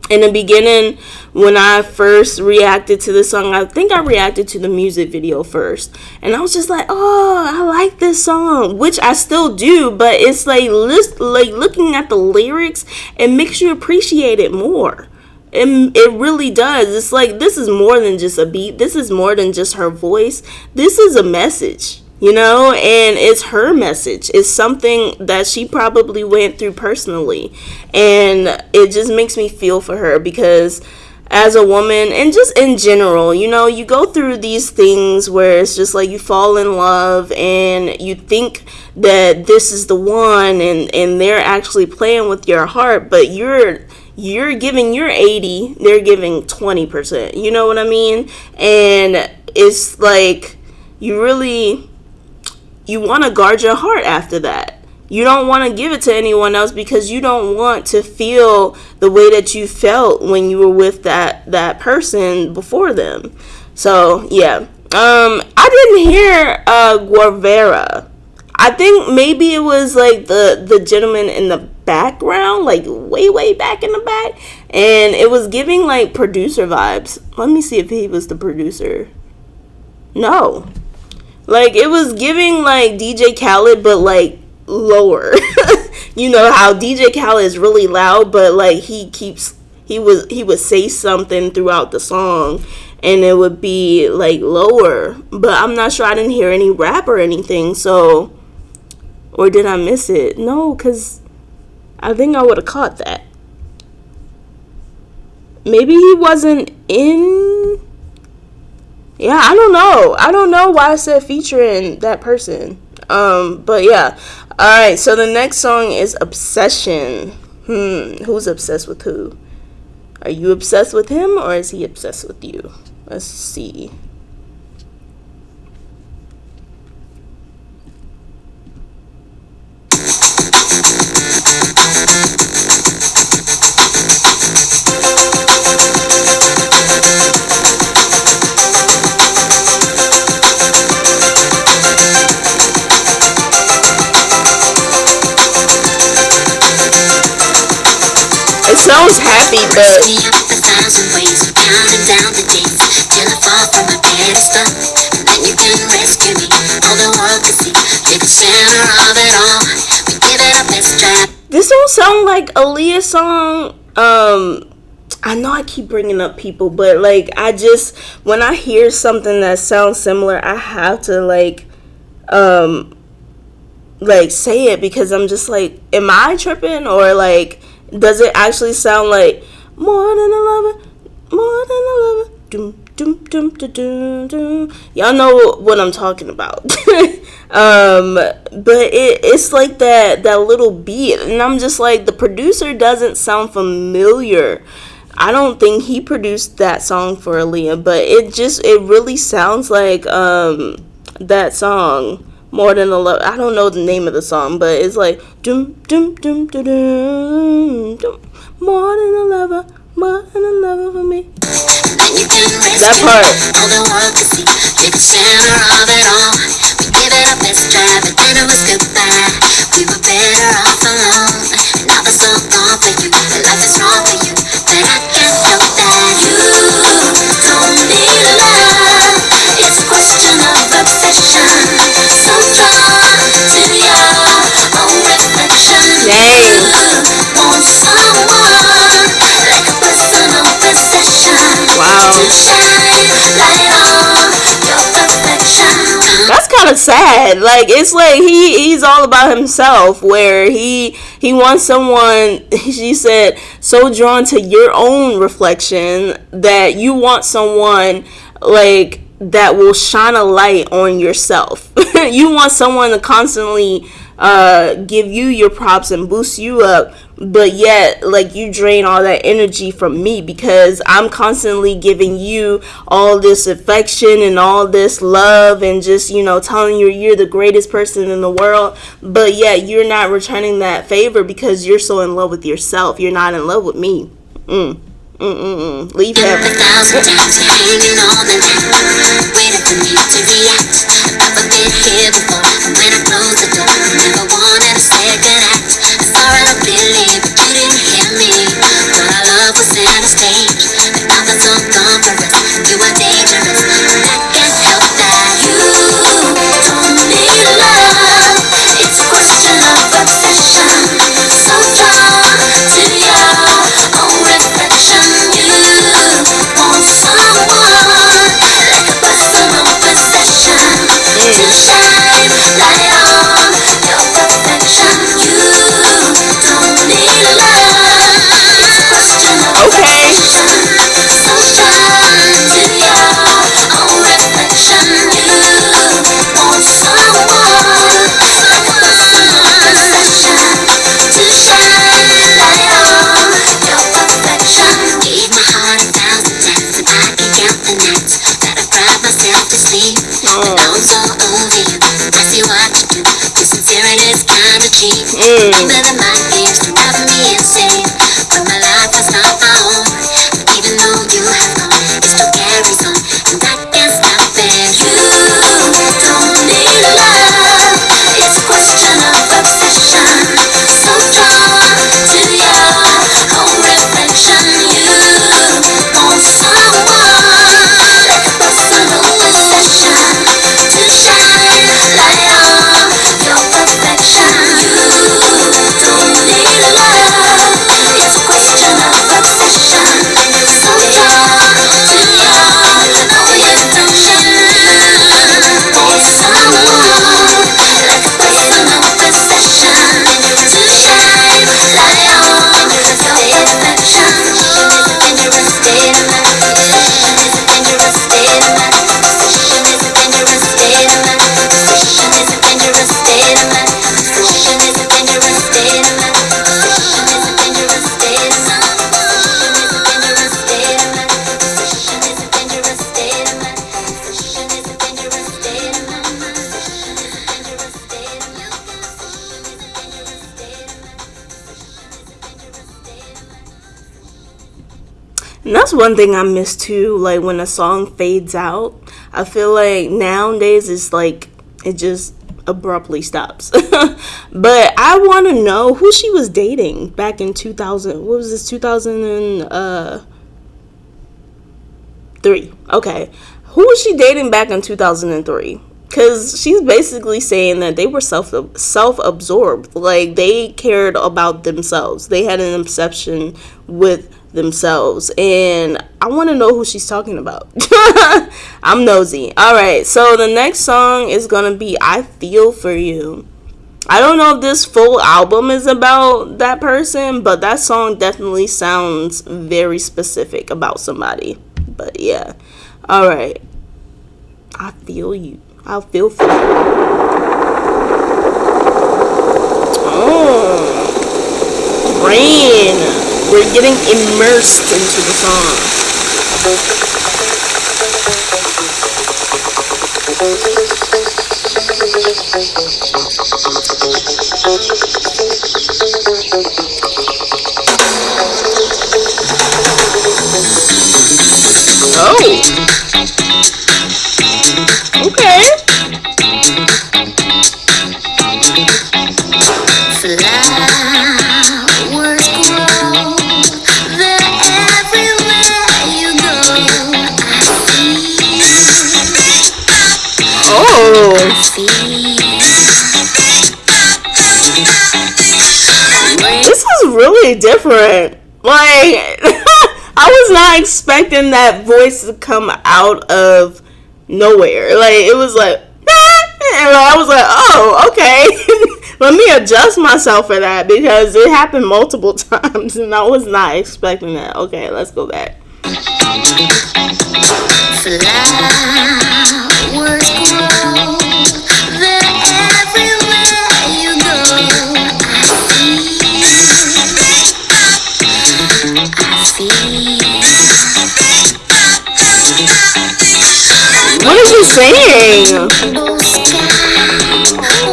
in the beginning, when I first reacted to the song, I think I reacted to the music video first. And I was just like, oh, I like this song, which I still do. But it's like, looking at the lyrics, it makes you appreciate it more. It really does. It's like, this is more than just a beat. This is more than just her voice. This is a message. You know, and it's her message. It's something that she probably went through personally. And it just makes me feel for her because as a woman, and just in general, you know, you go through these things where it's just like you fall in love and you think that this is the one, and they're actually playing with your heart, but you're giving your 80, they're giving 20%. You know what I mean? And it's like you want to guard your heart after that. You don't want to give it to anyone else because you don't want to feel the way that you felt when you were with that person before them. So, yeah. I didn't hear Guevara. I think maybe it was like the gentleman in the background, like way back in the back. And it was giving like producer vibes. Let me see if he was the producer. No. Like, it was giving, like, DJ Khaled, but, like, lower. You know how DJ Khaled is really loud, but, like, he would say something throughout the song, and it would be, like, lower. But I'm not sure. I didn't hear any rap or anything, so... Or did I miss it? No, because I think I would have caught that. Maybe he wasn't in... Yeah, I don't know. I don't know why I said featuring that person. But yeah. Alright, so the next song is Obsession. Who's obsessed with who? Are you obsessed with him or is he obsessed with you? Let's see. Sounds happy, but this don't sound like Aaliyah's song. I know I keep bringing up people, but like when I hear something that sounds similar, I have to like say it because I'm just like, am I tripping or like? Does it actually sound like more than a lover, more than a lover? Doom, doom, doom, doom, doom, doom. Y'all know what I'm talking about. But it's like that little beat, and I'm just like, the producer doesn't sound familiar. I don't think he produced that song for Aaliyah, but it really sounds like that song. More than a love. I don't know the name of the song, but it's like doom doom doom doom doom doom. More than a lover, more than a lover for me. Then you can rescue That part. all the world to see. You're the center of it all. We gave it a best try, but then it was goodbye. We were better off alone. And now that's all gone for you. And life is wrong for you. But I can't help that you don't need love. It's a question of obsession. So drawn to your own reflection. Dang. You want someone like a personal possession. Wow. To shine light on your perfection. That's kind of sad. Like, it's like he's all about himself, where he wants someone, she said, so drawn to your own reflection that you want someone like that will shine a light on yourself. You want someone to constantly give you your props and boost you up, but yet like you drain all that energy from me because I'm constantly giving you all this affection and all this love and just, you know, telling you you're the greatest person in the world, but yet you're not returning that favor because you're so in love with yourself. You're not in love with me. Leave heaven. 1,000 times hanging on the line, waiting for me to react. I've never been here before, and when I closed the door, never wanted a second act. I saw it clearly, but you didn't hear me. Thought our love was center stage, but now that's all gone for us. You are dangerous, but I can't help that you don't need love. It's a question of obsession. So drawn to your own reflection. You want someone like a personal possession to shine light on your perfection. You don't need love. It's a question of obsession. So drawn to your own reflection. You want someone like a personal possession to shine light on your perfection. Gave my heart 1,000 times and I can count the nights that I cried myself to sleep. But now I'm so over you. I see what you do. Your sincerity's kinda cheap. Remember that my games can drive me insane, but my life is not my own. And even though you have gone, it still carries on, and I can't stop it. You don't need love. It's a question of obsession. So drawn to your own reflection. You want someone like a personal possession to shine light on your perfection. You don't need love. It's a question of obsession. So drawn to your own reflection. Want someone like a personal possession to shine light on your perfection. Dangerous state of mind. Obsession is a dangerous state of mind. Obsession is a dangerous state of mind. Obsession is a dangerous state of mind. Obsession is a dangerous state of mind. Obsession is a dangerous state of mind. Obsession is a dangerous state of mind. Obsession is a dangerous state of mind. Obsession is a dangerous state of mind. Obsession is a dangerous state of mind. Obsession is a dangerous state of mind. Obsession is a dangerous state of mind. Obsession is a dangerous state of mind. And that's one thing I miss too, like when a song fades out. I feel like nowadays it's like it just abruptly stops. But I want to know who she was dating back in 2000. What was this, 2003? Okay. Who was she dating back in 2003? Because she's basically saying that they were self-absorbed. Like, they cared about themselves. They had an obsession with themselves. And I want to know who she's talking about. I'm nosy. Alright, so the next song is going to be I Feel For You. I don't know if this full album is about that person, but that song definitely sounds very specific about somebody. But yeah. Alright. I Feel You. I'll feel for you. Oh, rain. We're getting immersed into the song. Flowers grow, they're everywhere you go. Oh. I feel. This is really different. Like, I was not expecting that voice to come out of nowhere. Like, it was like, and I was like, oh, okay. Let me adjust myself for that because it happened multiple times and I was not expecting that. Okay, let's go back. Flowers grow, they're everywhere you go. I feel. What is he saying? Rainbow sky,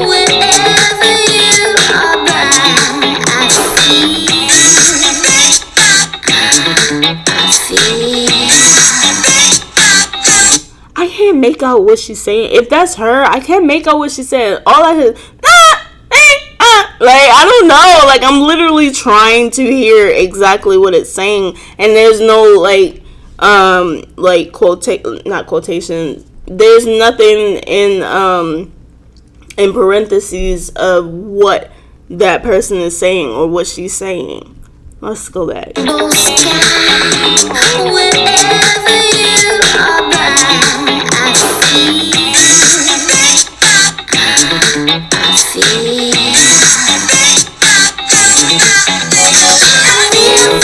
wherever you are by, I feel. I can't make out what she's saying. If that's her, I can't make out what she's saying. All I hear, like, I don't know. Like, I'm literally trying to hear exactly what it's saying, and there's no like not quotations. There's nothing in parentheses of what that person is saying or what she's saying. Let's go back. Rainbow sky, wherever you are by, I feel.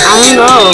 I don't know.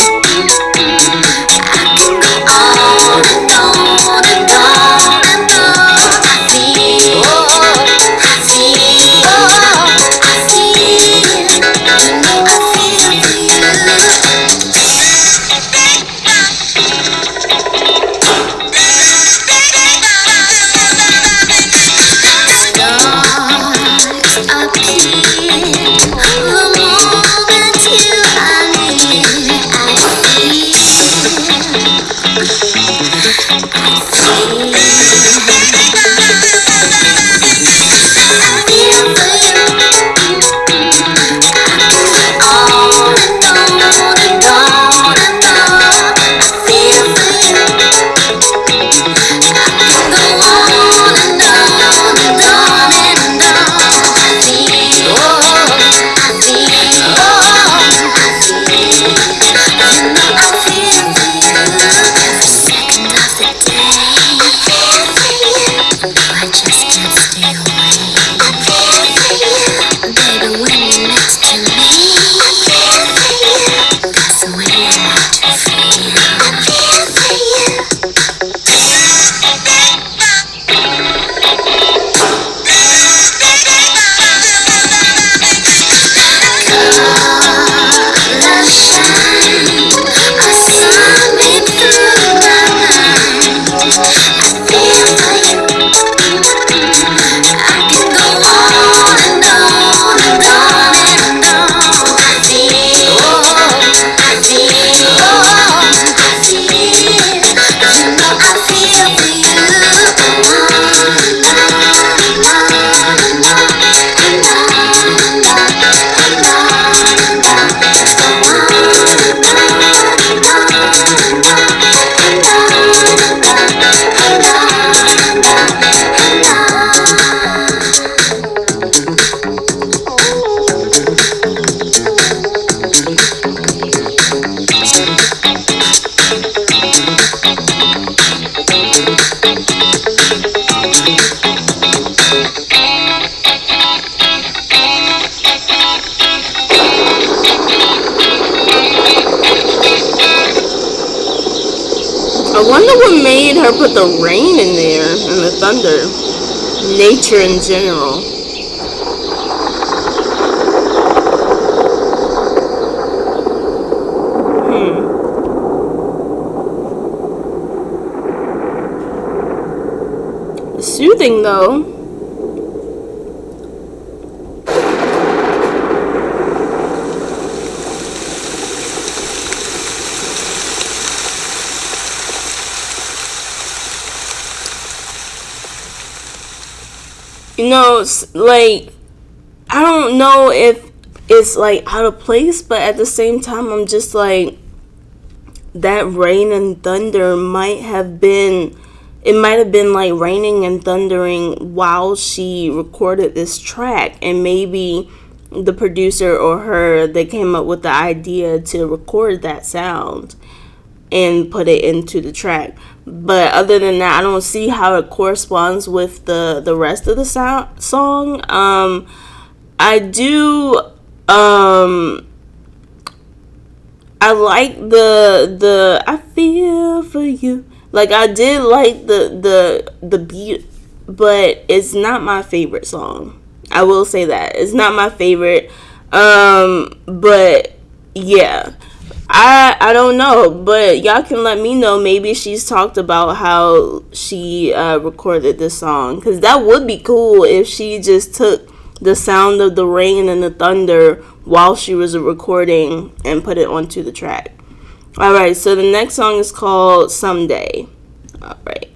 I wonder what made her put the rain in there and the thunder. Nature in general. Soothing though. You know, like, I I don't know if it's like out of place, but at the same time, I'm just like, that rain and thunder might have been, it might have been like raining and thundering while she recorded this track, and maybe the producer or her, they came up with the idea to record that sound and put it into the track. But other than that, I don't see how it corresponds with the rest of the song. I do I like the I feel for you. Like, I did like the beat, but it's not my favorite song. I will say that. It's not my favorite. But yeah. I don't know, but y'all can let me know. Maybe she's talked about how she recorded this song, because that would be cool if she just took the sound of the rain and the thunder while she was recording and put it onto the track. Alright, so the next song is called Someday. Alright.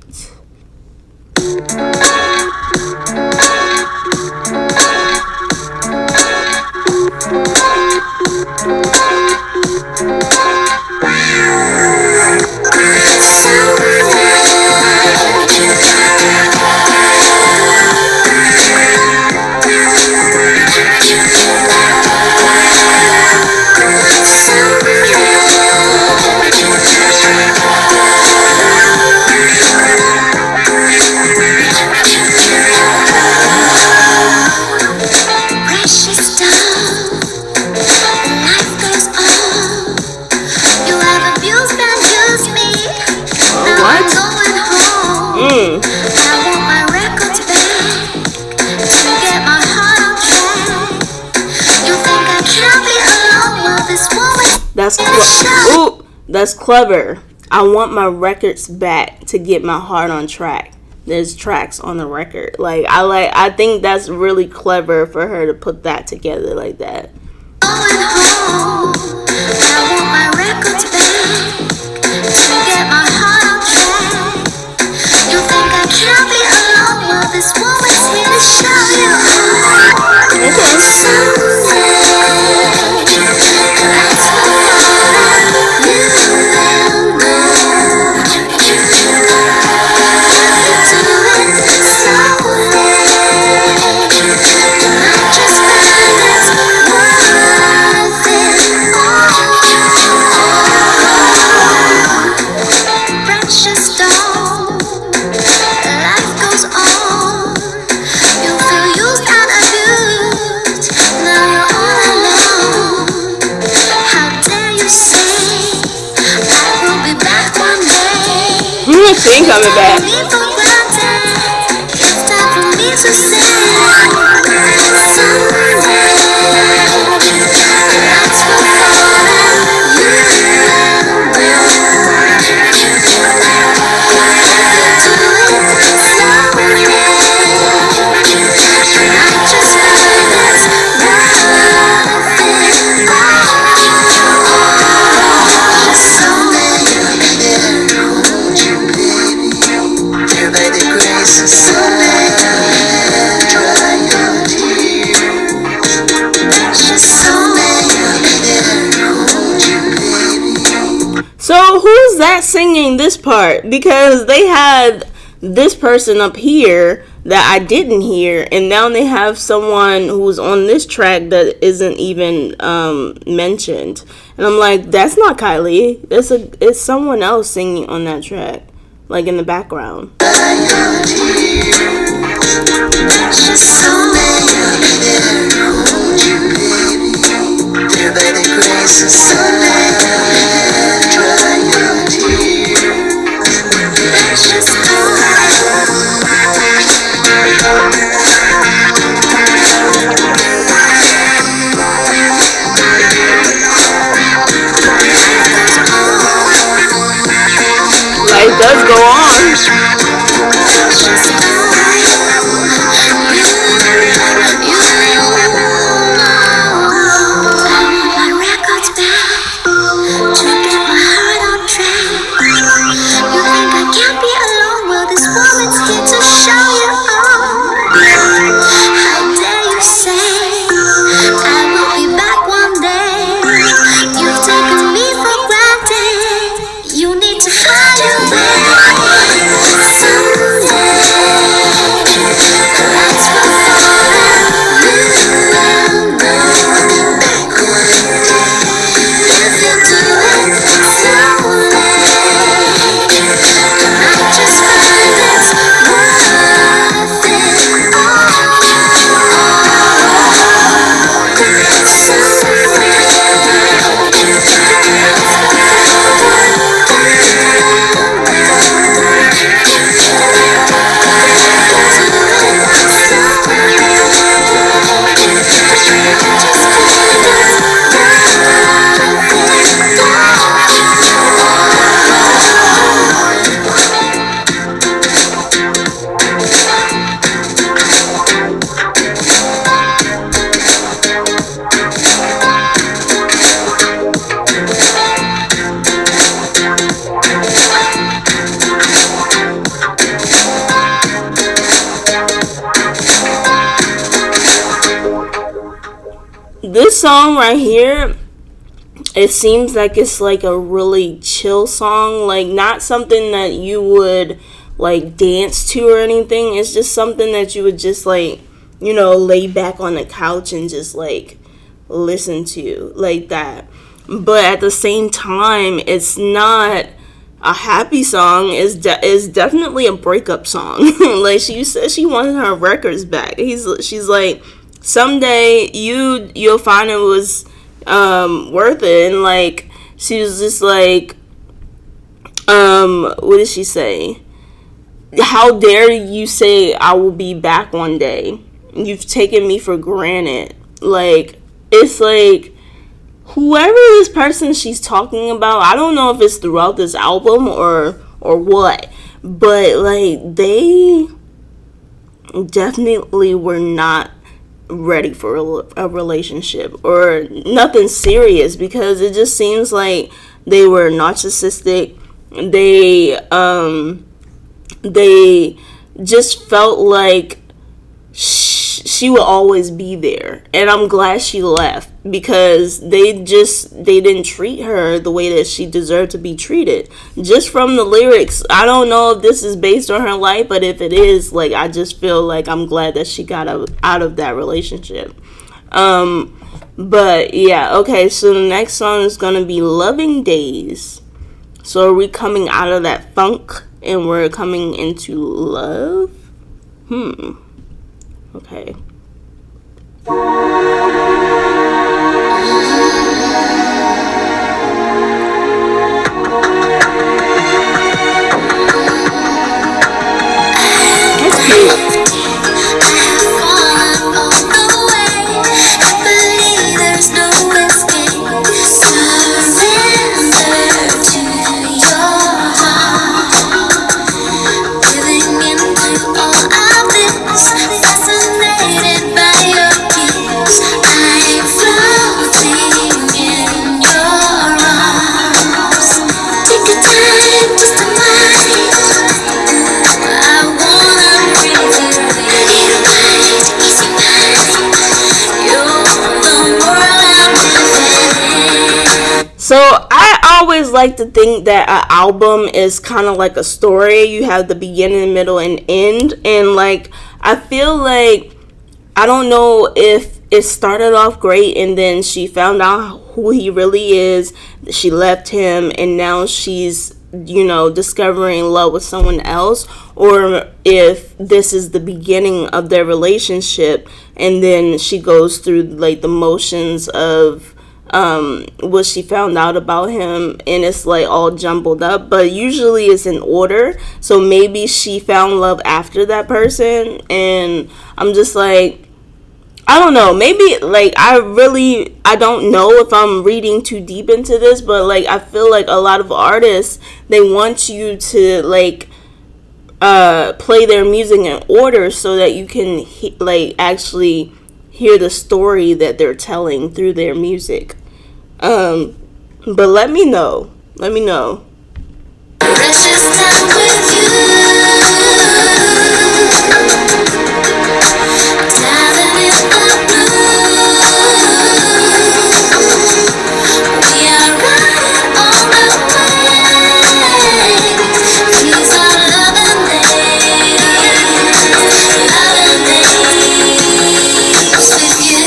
That's clever. I want my records back to get my heart on track. There's tracks on the record. I think that's really clever for her to put that together like that. She ain't coming back. So who's that singing this part? Because they had this person up here that I didn't hear, and now they have someone who's on this track that isn't even mentioned. And I'm like, that's not Kylie. It's someone else singing on that track, like in the background. Life does go on. this song right here, it seems like it's like a really chill song, like not something that you would like dance to or anything. It's just something that you would just like, lay back on the couch and just like listen to like that. But at the same time, it's not a happy song. Is definitely a breakup song. Like she said, she wanted her records back. She's like, someday you'll find it was worth it. And like she was just like, what did she say? How dare you say I will be back one day? You've taken me for granted. Like, it's like, whoever this person she's talking about, I don't know if it's throughout this album or what, but like they definitely were not ready for a relationship or nothing serious, because it just seems like they were narcissistic. They just felt like she will always be there, and I'm glad she left, because they didn't treat her the way that she deserved to be treated. Just from the lyrics, I don't know if this is based on her life, but if it is, like, I just feel like I'm glad that she got out of that relationship. But yeah, okay, so the next song is gonna be Loving Days. So are we coming out of that funk and we're coming into love? Okay. That's cute. So I always like to think that an album is kind of like a story. You have the beginning, middle, and end. And like, I feel like, I don't know if it started off great and then she found out who he really is. She left him and now she's, discovering love with someone else. Or if this is the beginning of their relationship and then she goes through like the motions of what she found out about him, and it's like all jumbled up, but usually it's in order. So maybe she found love after that person, and I'm just like, I don't know, maybe like I don't know if I'm reading too deep into this, but like I feel like a lot of artists, they want you to like play their music in order so that you can like actually hear the story that they're telling through their music. But let me know. Precious time with you. Diving in the blue. We are riding on the waves. These are loving days with you.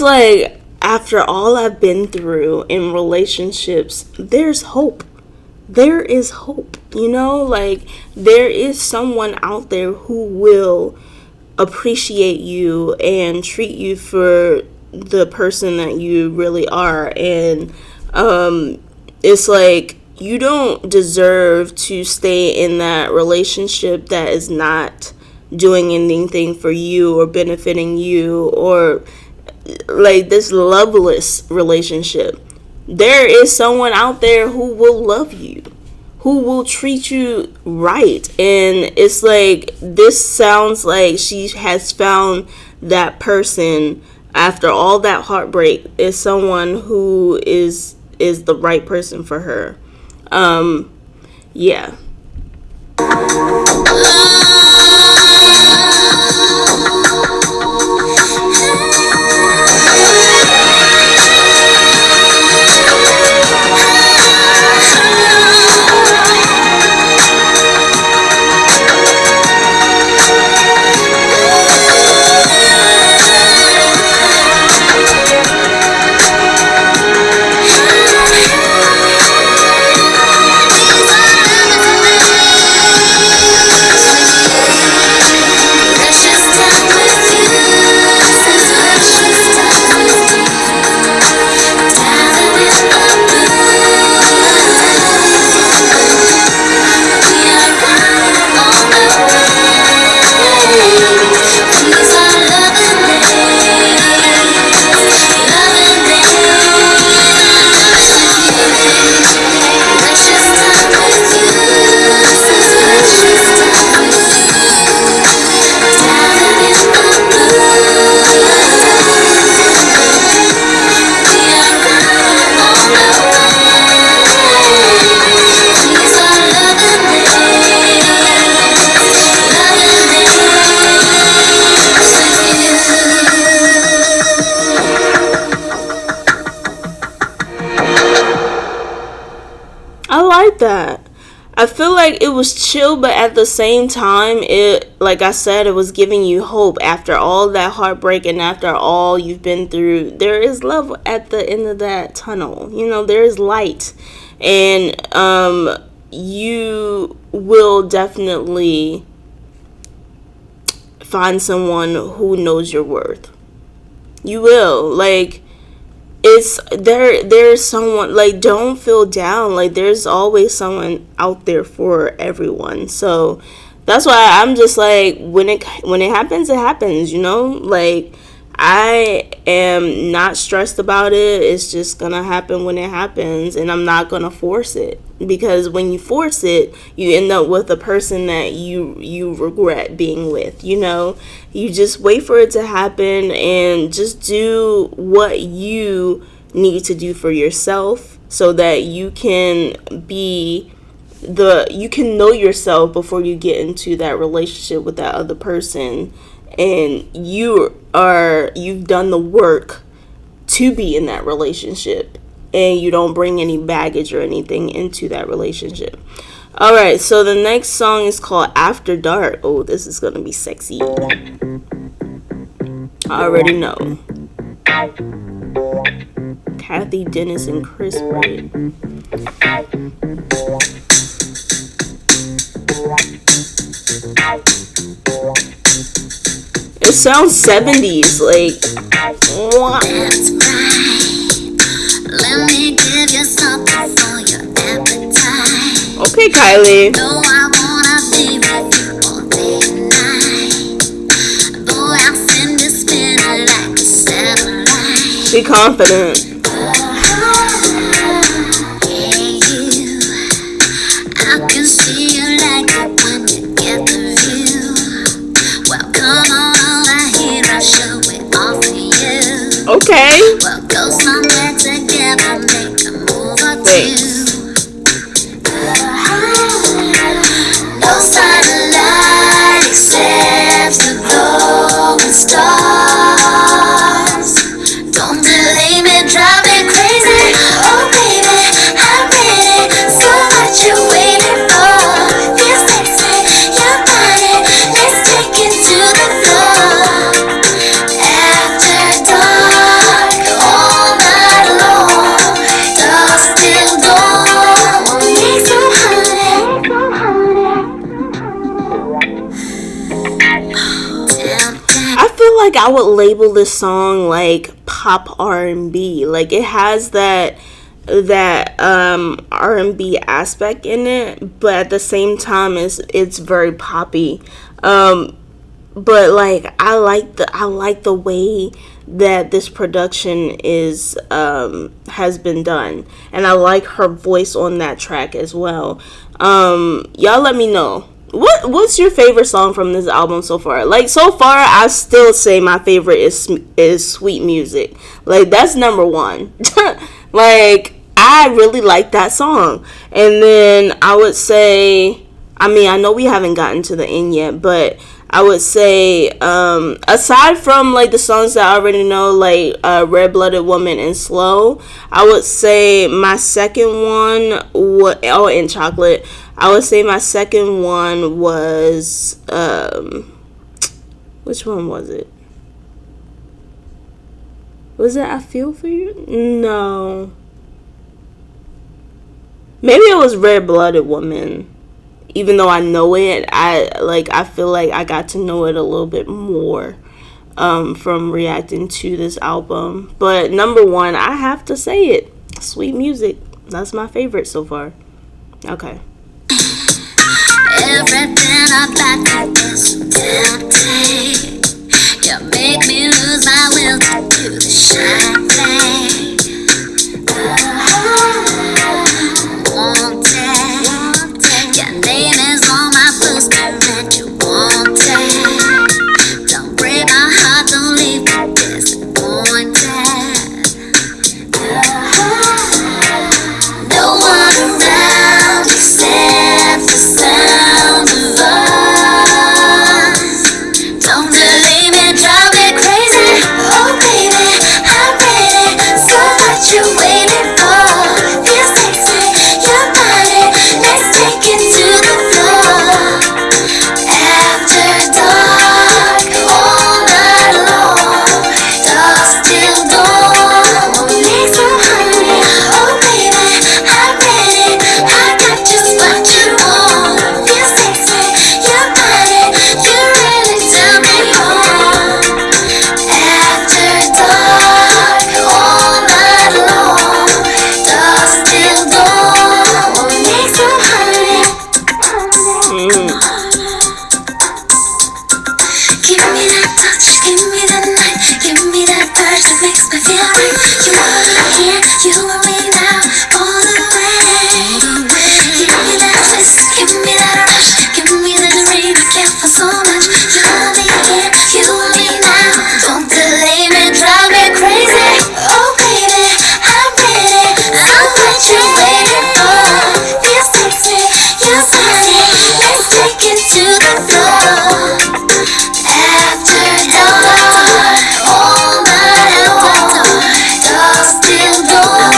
like, after all I've been through in relationships, there's hope. There is hope, you know? Like, there is someone out there who will appreciate you and treat you for the person that you really are. And it's like, you don't deserve to stay in that relationship that is not doing anything for you or benefiting you, or like this loveless relationship. There is someone out there who will love you, who will treat you right. And it's like, this sounds like she has found that person after all that heartbreak, is someone who is the right person for her. Yeah. I like that. I feel like it was chill, but at the same time, it, like I said, it was giving you hope after all that heartbreak and after all you've been through. There is love at the end of that tunnel. You know, there is light, and you will definitely find someone who knows your worth. You will. Like, it's there's someone, like, don't feel down. Like, there's always someone out there for everyone. So that's why I'm just like, when it happens, it happens, you know? Like, I am not stressed about it. It's just gonna happen when it happens, and I'm not gonna force it, because when you force it, you end up with a person that you regret being with, you know? You just wait for it to happen and just do what you need to do for yourself, so that you can you can know yourself before you get into that relationship with that other person, and you've done the work to be in that relationship, and you don't bring any baggage or anything into that relationship. All right, so the next song is called After Dark. Oh, this is gonna be sexy. I already know. Kathy Dennis and Chris Wright. It sounds 70s, like, what? That's right. Let me give you something for your appetite. Okay, Kylie. No, I wanna be with you all day and night. Boy, I'll send you spinning like a satellite. Be confident. Yeah, you. I can see you like it when you get the view. Well, come on. Okay. Well, go somewhere together, make a move or two. No satellite except the glowing stars. Don't believe me, try like I would label this song like pop R&B. Like it has that R&B aspect in it, but at the same time it's very poppy. But like I like the way that this production is has been done, and I like her voice on that track as well. Y'all let me know what's your favorite song from this album so far. Like so far I still say my favorite is Sweet Music. Like that's number one. Like I really like that song. And then I would say, I mean, I know we haven't gotten to the end yet, but I would say, aside from like the songs that I already know, like Red Blooded Woman and Slow, I would say my second one and Chocolate. I would say my second one was which one was it? Was it I Feel For You? No. Maybe it was Red Blooded Woman. Even though I know it, I feel like I got to know it a little bit more from reacting to this album. But number one, I have to say it. Sweet Music. That's my favorite so far. Okay. Everything about you is tempting. You make me lose my will to do the shy thing. Your name is on my postman, you want it. Don't break my heart, don't leave me disappointed. No one around except the sound of us. Don't delay me, drive me crazy. Oh baby, I'm ready. So what you waiting for? Feel sexy, your body. Let's take it to the floor. After dark, all night long. Dusk till dawn. Won't need some honey. Oh baby, I'm ready. I got just what you want. Feel sexy, your body. You really turn me on. After dark, all night long. Dusk till dawn. Won't need some honey. Give me that touch, give me that night, give me that touch that makes me feel right. You are here, you are me now, all the way. Give me that twist, give me that rush, give me that dream I can't for so much. You are me here, you are me now. Don't delay me, drive me crazy. Oh baby, I'm ready. So what you waiting for? Feel sexy, you're sexy. Let's take it to the floor. After dark, all night long. Dusk till dawn.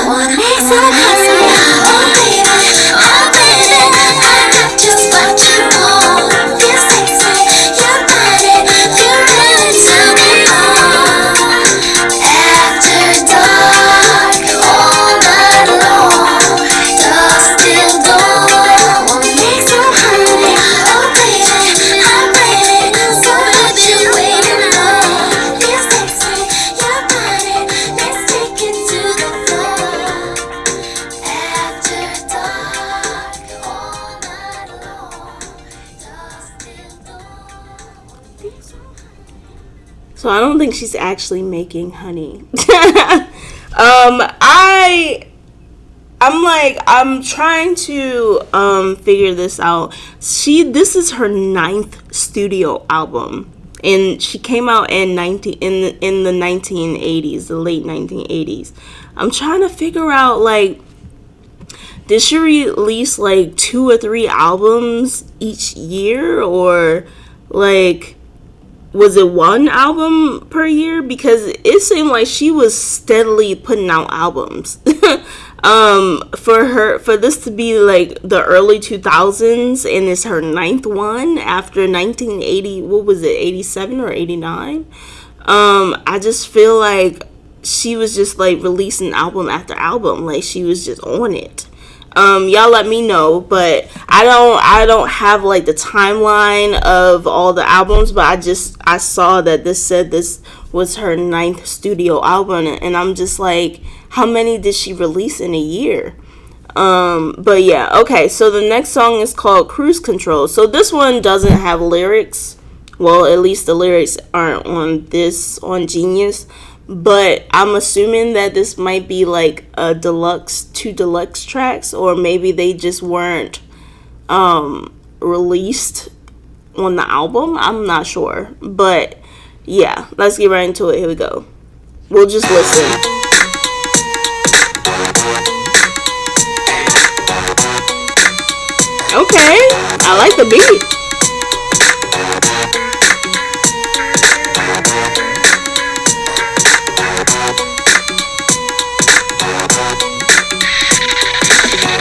Wanna make some honey? Oh baby, I'm ready. I got just what you want. Feel sexy, your body. You really turn me on. After dark, all night long. Dusk till dawn. Wanna make some honey? Oh baby, I'm ready. So what you waiting for? Feel sexy, your body. Let's take it to the floor. After dark, all night long. Dusk till dawn. So I don't think she's actually making honey. I'm trying to figure this out. This is her 9th studio album, and she came out in the 1980s, the late 1980s. I'm trying to figure out, like, did she release like 2 or 3 albums each year, or like was it 1 album per year? Because it seemed like she was steadily putting out albums. For this to be like the early 2000s and it's her 9th one after 1980, what was it, 87 or 89? I just feel like she was just like releasing album after album, like she was just on it. Y'all let me know, but I don't have like the timeline of all the albums, but I saw that this said this was her 9th studio album, and I'm just like, how many did she release in a year? But yeah, okay, so the next song is called Cruise Control. So this one doesn't have lyrics. Well, at least the lyrics aren't on Genius. But I'm assuming that this might be like a two deluxe tracks, or maybe they just weren't released on the album. I'm not sure. But yeah, let's get right into it. Here we go. We'll just listen. Okay, I like the beat.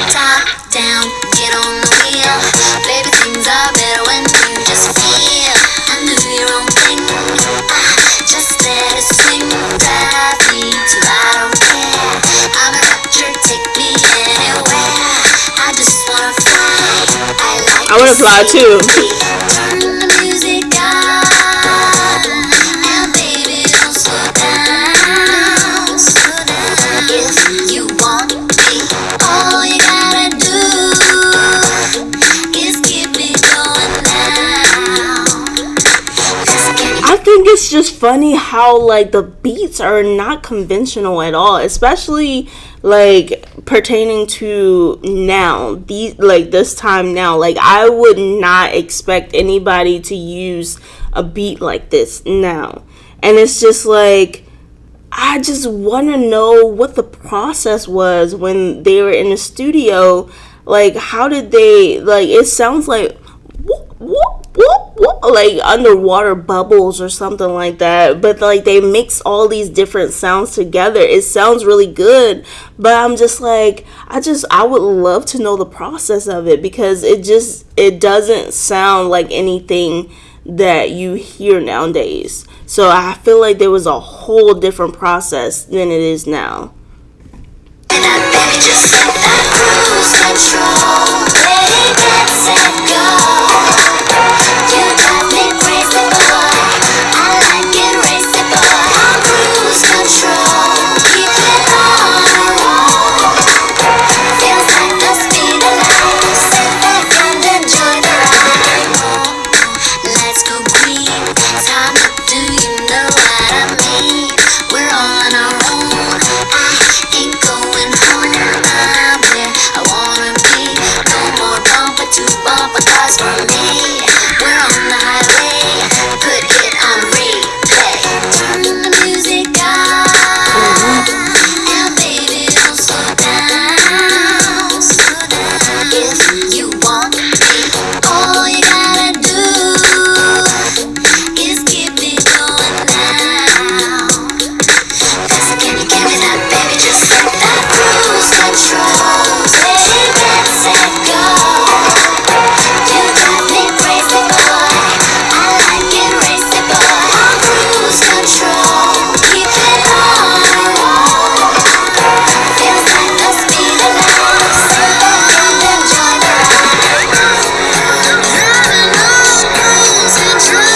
Top down, get on the wheel. Baby, things are better when you just feel. And do your own thing. Just let it swing. Drive me till I don't care. I'm a rapture, take me anywhere. I just wanna fly. I wanna fly too. Turn the music on, and baby don't slow down, slow down. If you want me, all you gotta do is keep me going now. I think it's just funny how like the beats are not conventional at all, especially like pertaining to now, this time now. Like, I would not expect anybody to use a beat like this now. And it's just like, I just want to know what the process was when they were in the studio. Like, how did they, like, it sounds like whoop, whoop, whoop, whoop, like underwater bubbles or something like that, but like they mix all these different sounds together. It sounds really good, but I'm just like, I would love to know the process of it, because it doesn't sound like anything that you hear nowadays. So I feel like there was a whole different process than it is now. And I baby just let that cruise control. Baby, get set, go. You drive me crazy, boy. I like it racy, boy. Cruise control, keep it on a roll. Feels like the speed of light. Sit back and enjoy the ride. Let's go green. Time up, do you know what I mean? We're on our own. I ain't going home. I'm where I wanna be. No more bumper to bumper cars for me. We're on the highway. Put it on replay. Turn the music on. And baby, don't slow down. Slow down. If you want me, all you gotta do is keep it going now. Cause can you give me that, baby? Just let that cruise control. Baby, get set, go. You drive me crazy, boy. I like it racy, boy. Cruise control, keep it on a roll. Feels like the speed of light. Sit back and enjoy the ride. I'm driving on cruise control.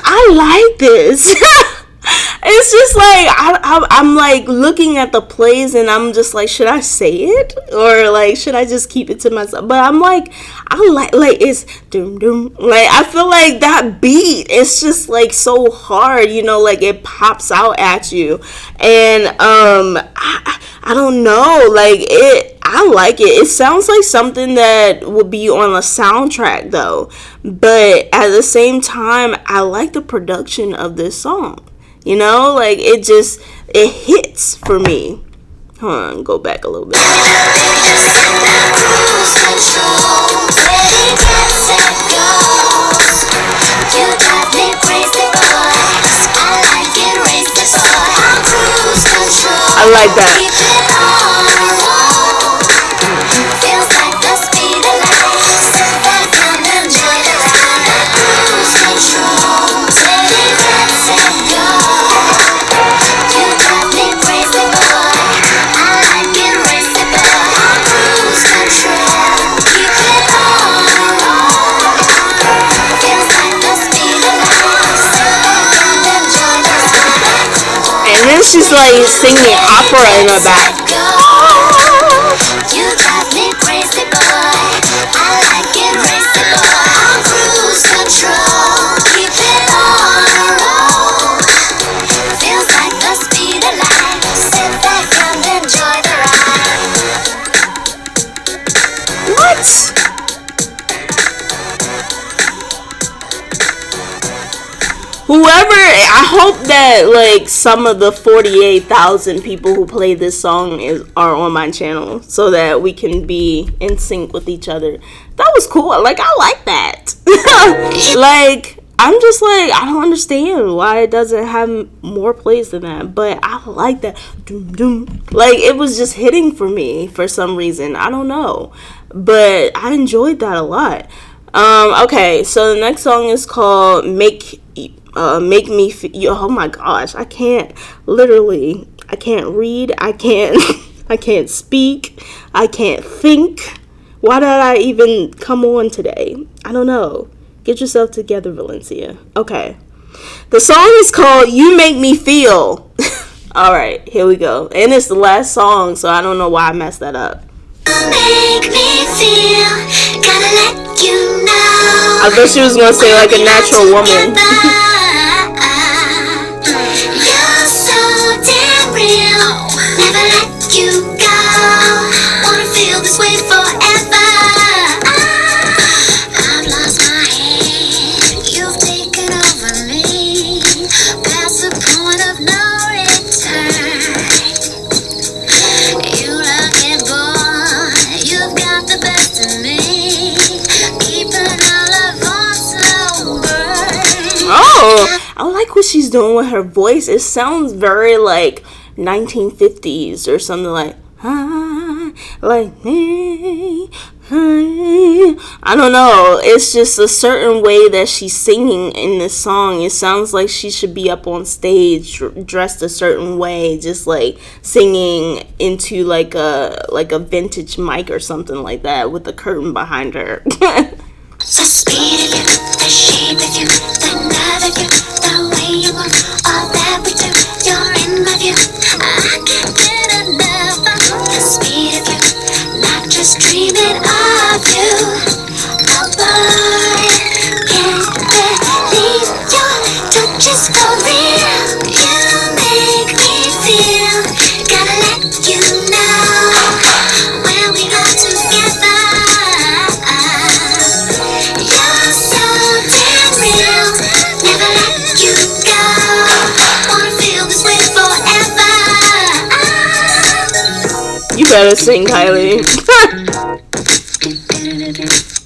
I like this. It's just like I'm like looking at the plays, and I'm just like, should I say it, or like should I just keep it to myself? But I'm like, I like it's doom doom. Like, I feel like that beat is just like so hard, like it pops out at you, and I don't know, like I like it. It sounds like something that would be on a soundtrack though, but at the same time, I like the production of this song. Like it hits for me. Hold on, go back a little bit. Cruise control, ready, get set, go. I like that. Feels like the speed of light. Sit back and enjoy the ride. Lose control. Take that, let go. You drive me crazy, boy. I like it racy, boy. Lose control. Keep it on a roll. Feels like the speed of light. Sit back and enjoy the ride. And then she's like singing opera in the back. You drive me crazy, boy. I like it racy, boy. Cruise control, keep it on a roll. Feels like the speed of light. Sit back and enjoy the ride. What? Whoever, I hope that like some of the 48,000 people who play this song are on my channel so that we can be in sync with each other. That was cool. Like, I like that. Like, I'm just like, I don't understand why it doesn't have more plays than that, but I like that. Like, it was just hitting for me for some reason. I don't know, but I enjoyed that a lot. Okay, so the next song is called Make Me Feel. Oh my gosh, I can't read, I can't speak, I can't think. Why did I even come on today? I don't know. Get yourself together, Valencia. Okay, the song is called You Make Me Feel. All right, here we go, and it's the last song, so I don't know why I messed that up. Make me feel, gotta let you know. I thought she was gonna say like a natural woman. You're so damn real, never let you go. Wanna feel this way forever. I've lost my head, you've taken over me, past the point of no return. You lucky boy, you've got the best of me, keeping all of us over. Oh, I like what she's doing with her voice. It sounds very like 1950s or something like, like me. I don't know. It's just a certain way that she's singing in this song. It sounds like she should be up on stage dressed a certain way, just like singing into like a vintage mic or something like that with a curtain behind her. The speed of you, the shape of you, the nerve of you, the way you move, all that we do, you're in my view. I can't get enough of the speed of you, not just dreaming of you. Oh boy, can't believe your touch is for real. You make me feel, gotta let you know when we got together. You're so damn real, never let you go. Wanna feel this way forever. You better sing, Kylie.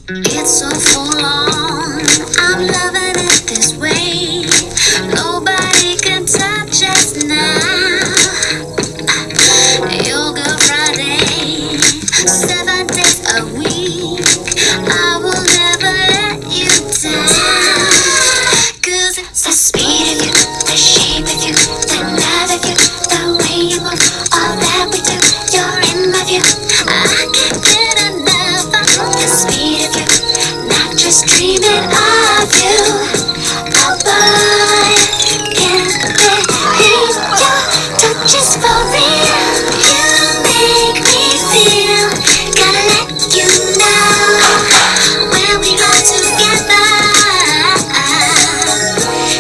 It's so full on, I'm loving it this way. Nobody can touch us now. Yoga Friday, 7 days a week. I will never let you down. 'Cause it's the speed of you, the shape of you, the nerve of you, the way you move, all that we do, you're in my view. I can't get enough of the speed of you, not just dreaming of you. Oh boy, can't believe your touch is for real. You make me feel, gotta let you know when we got together.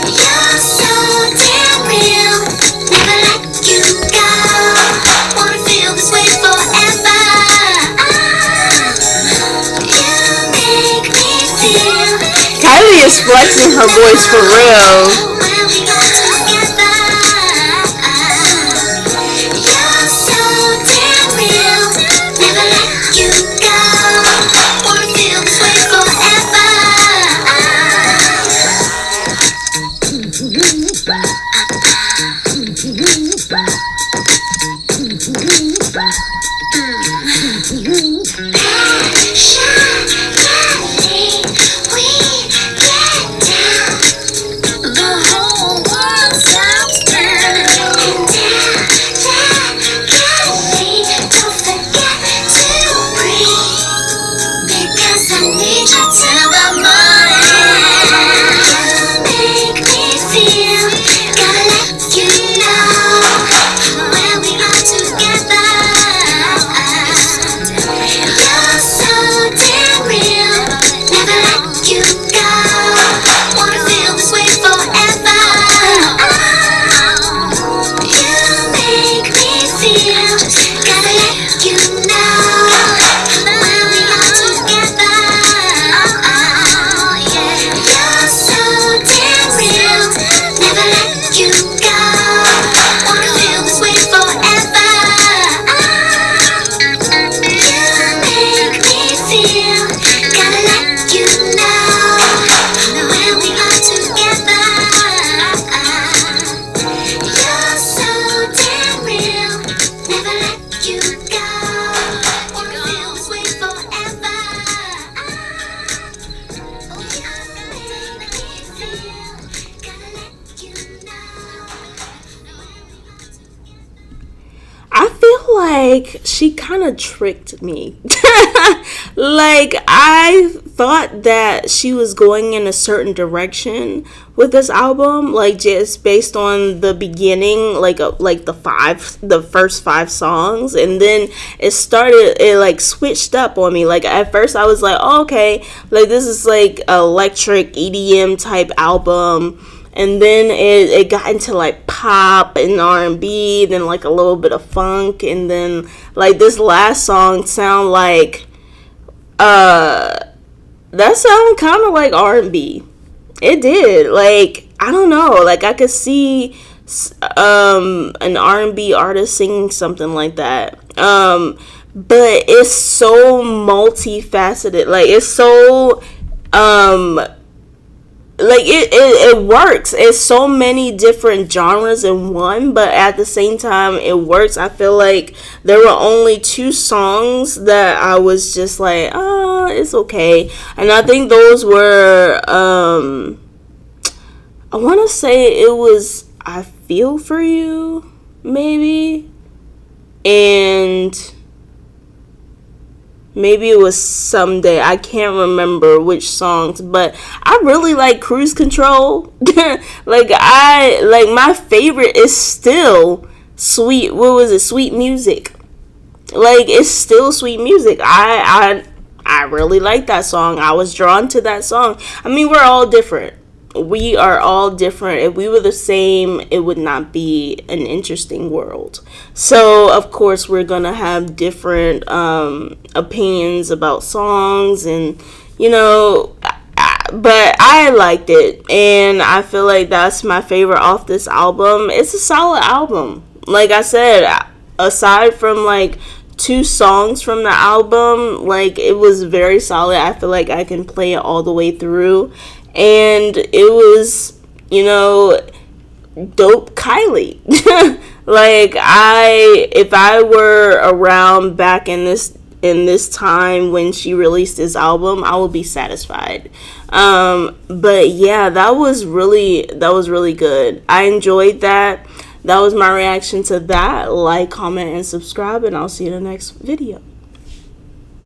You're so damn real, never let you go. Wanna feel this way forever. You make me feel. Kylie is flexing her voice for real. When we got together, you're so damn real, never let you go. Wanna feel this way forever. you now. When we are together, you're so damn real. Never let you go. Wanna feel this way forever. Oh, you're the pain I can't feel. Gotta let you know. I feel like she kind of tricked me. Like, I thought that she was going in a certain direction with this album, like just based on the beginning, like the first 5 songs, and then it like switched up on me. Like at first I was like, oh, okay, like this is like electric EDM type album. And then it got into like pop and R&B, then like a little bit of funk, and then like this last song sound like that sounded kind of like R&B. It did. Like, I don't know, like I could see an R&B artist singing something like that. But it's so multifaceted. Like it's so like it works. It's so many different genres in one, but at the same time it works. I feel like there were only 2 songs that I was just like, oh, it's okay. And I think those were I want to say it was I Feel For You, maybe, and maybe it was Someday. I can't remember which songs, but I really like Cruise Control. Like my favorite is still Sweet. What was it? Sweet Music. Like it's still Sweet Music. I really like that song. I was drawn to that song. I mean, we're all different. We are all different. If we were the same, it would not be an interesting world. So of course we're gonna have different opinions about songs, and but I liked it, and I feel like that's my favorite off this album. It's a solid album. Like I said, aside from like 2 songs from the album, like it was very solid. I feel like I can play it all the way through. And it was, dope Kylie. Like if I were around back in this time when she released this album, I would be satisfied. But yeah, that was really good. I enjoyed that. That was my reaction to that. Like, comment, and subscribe, and I'll see you in the next video.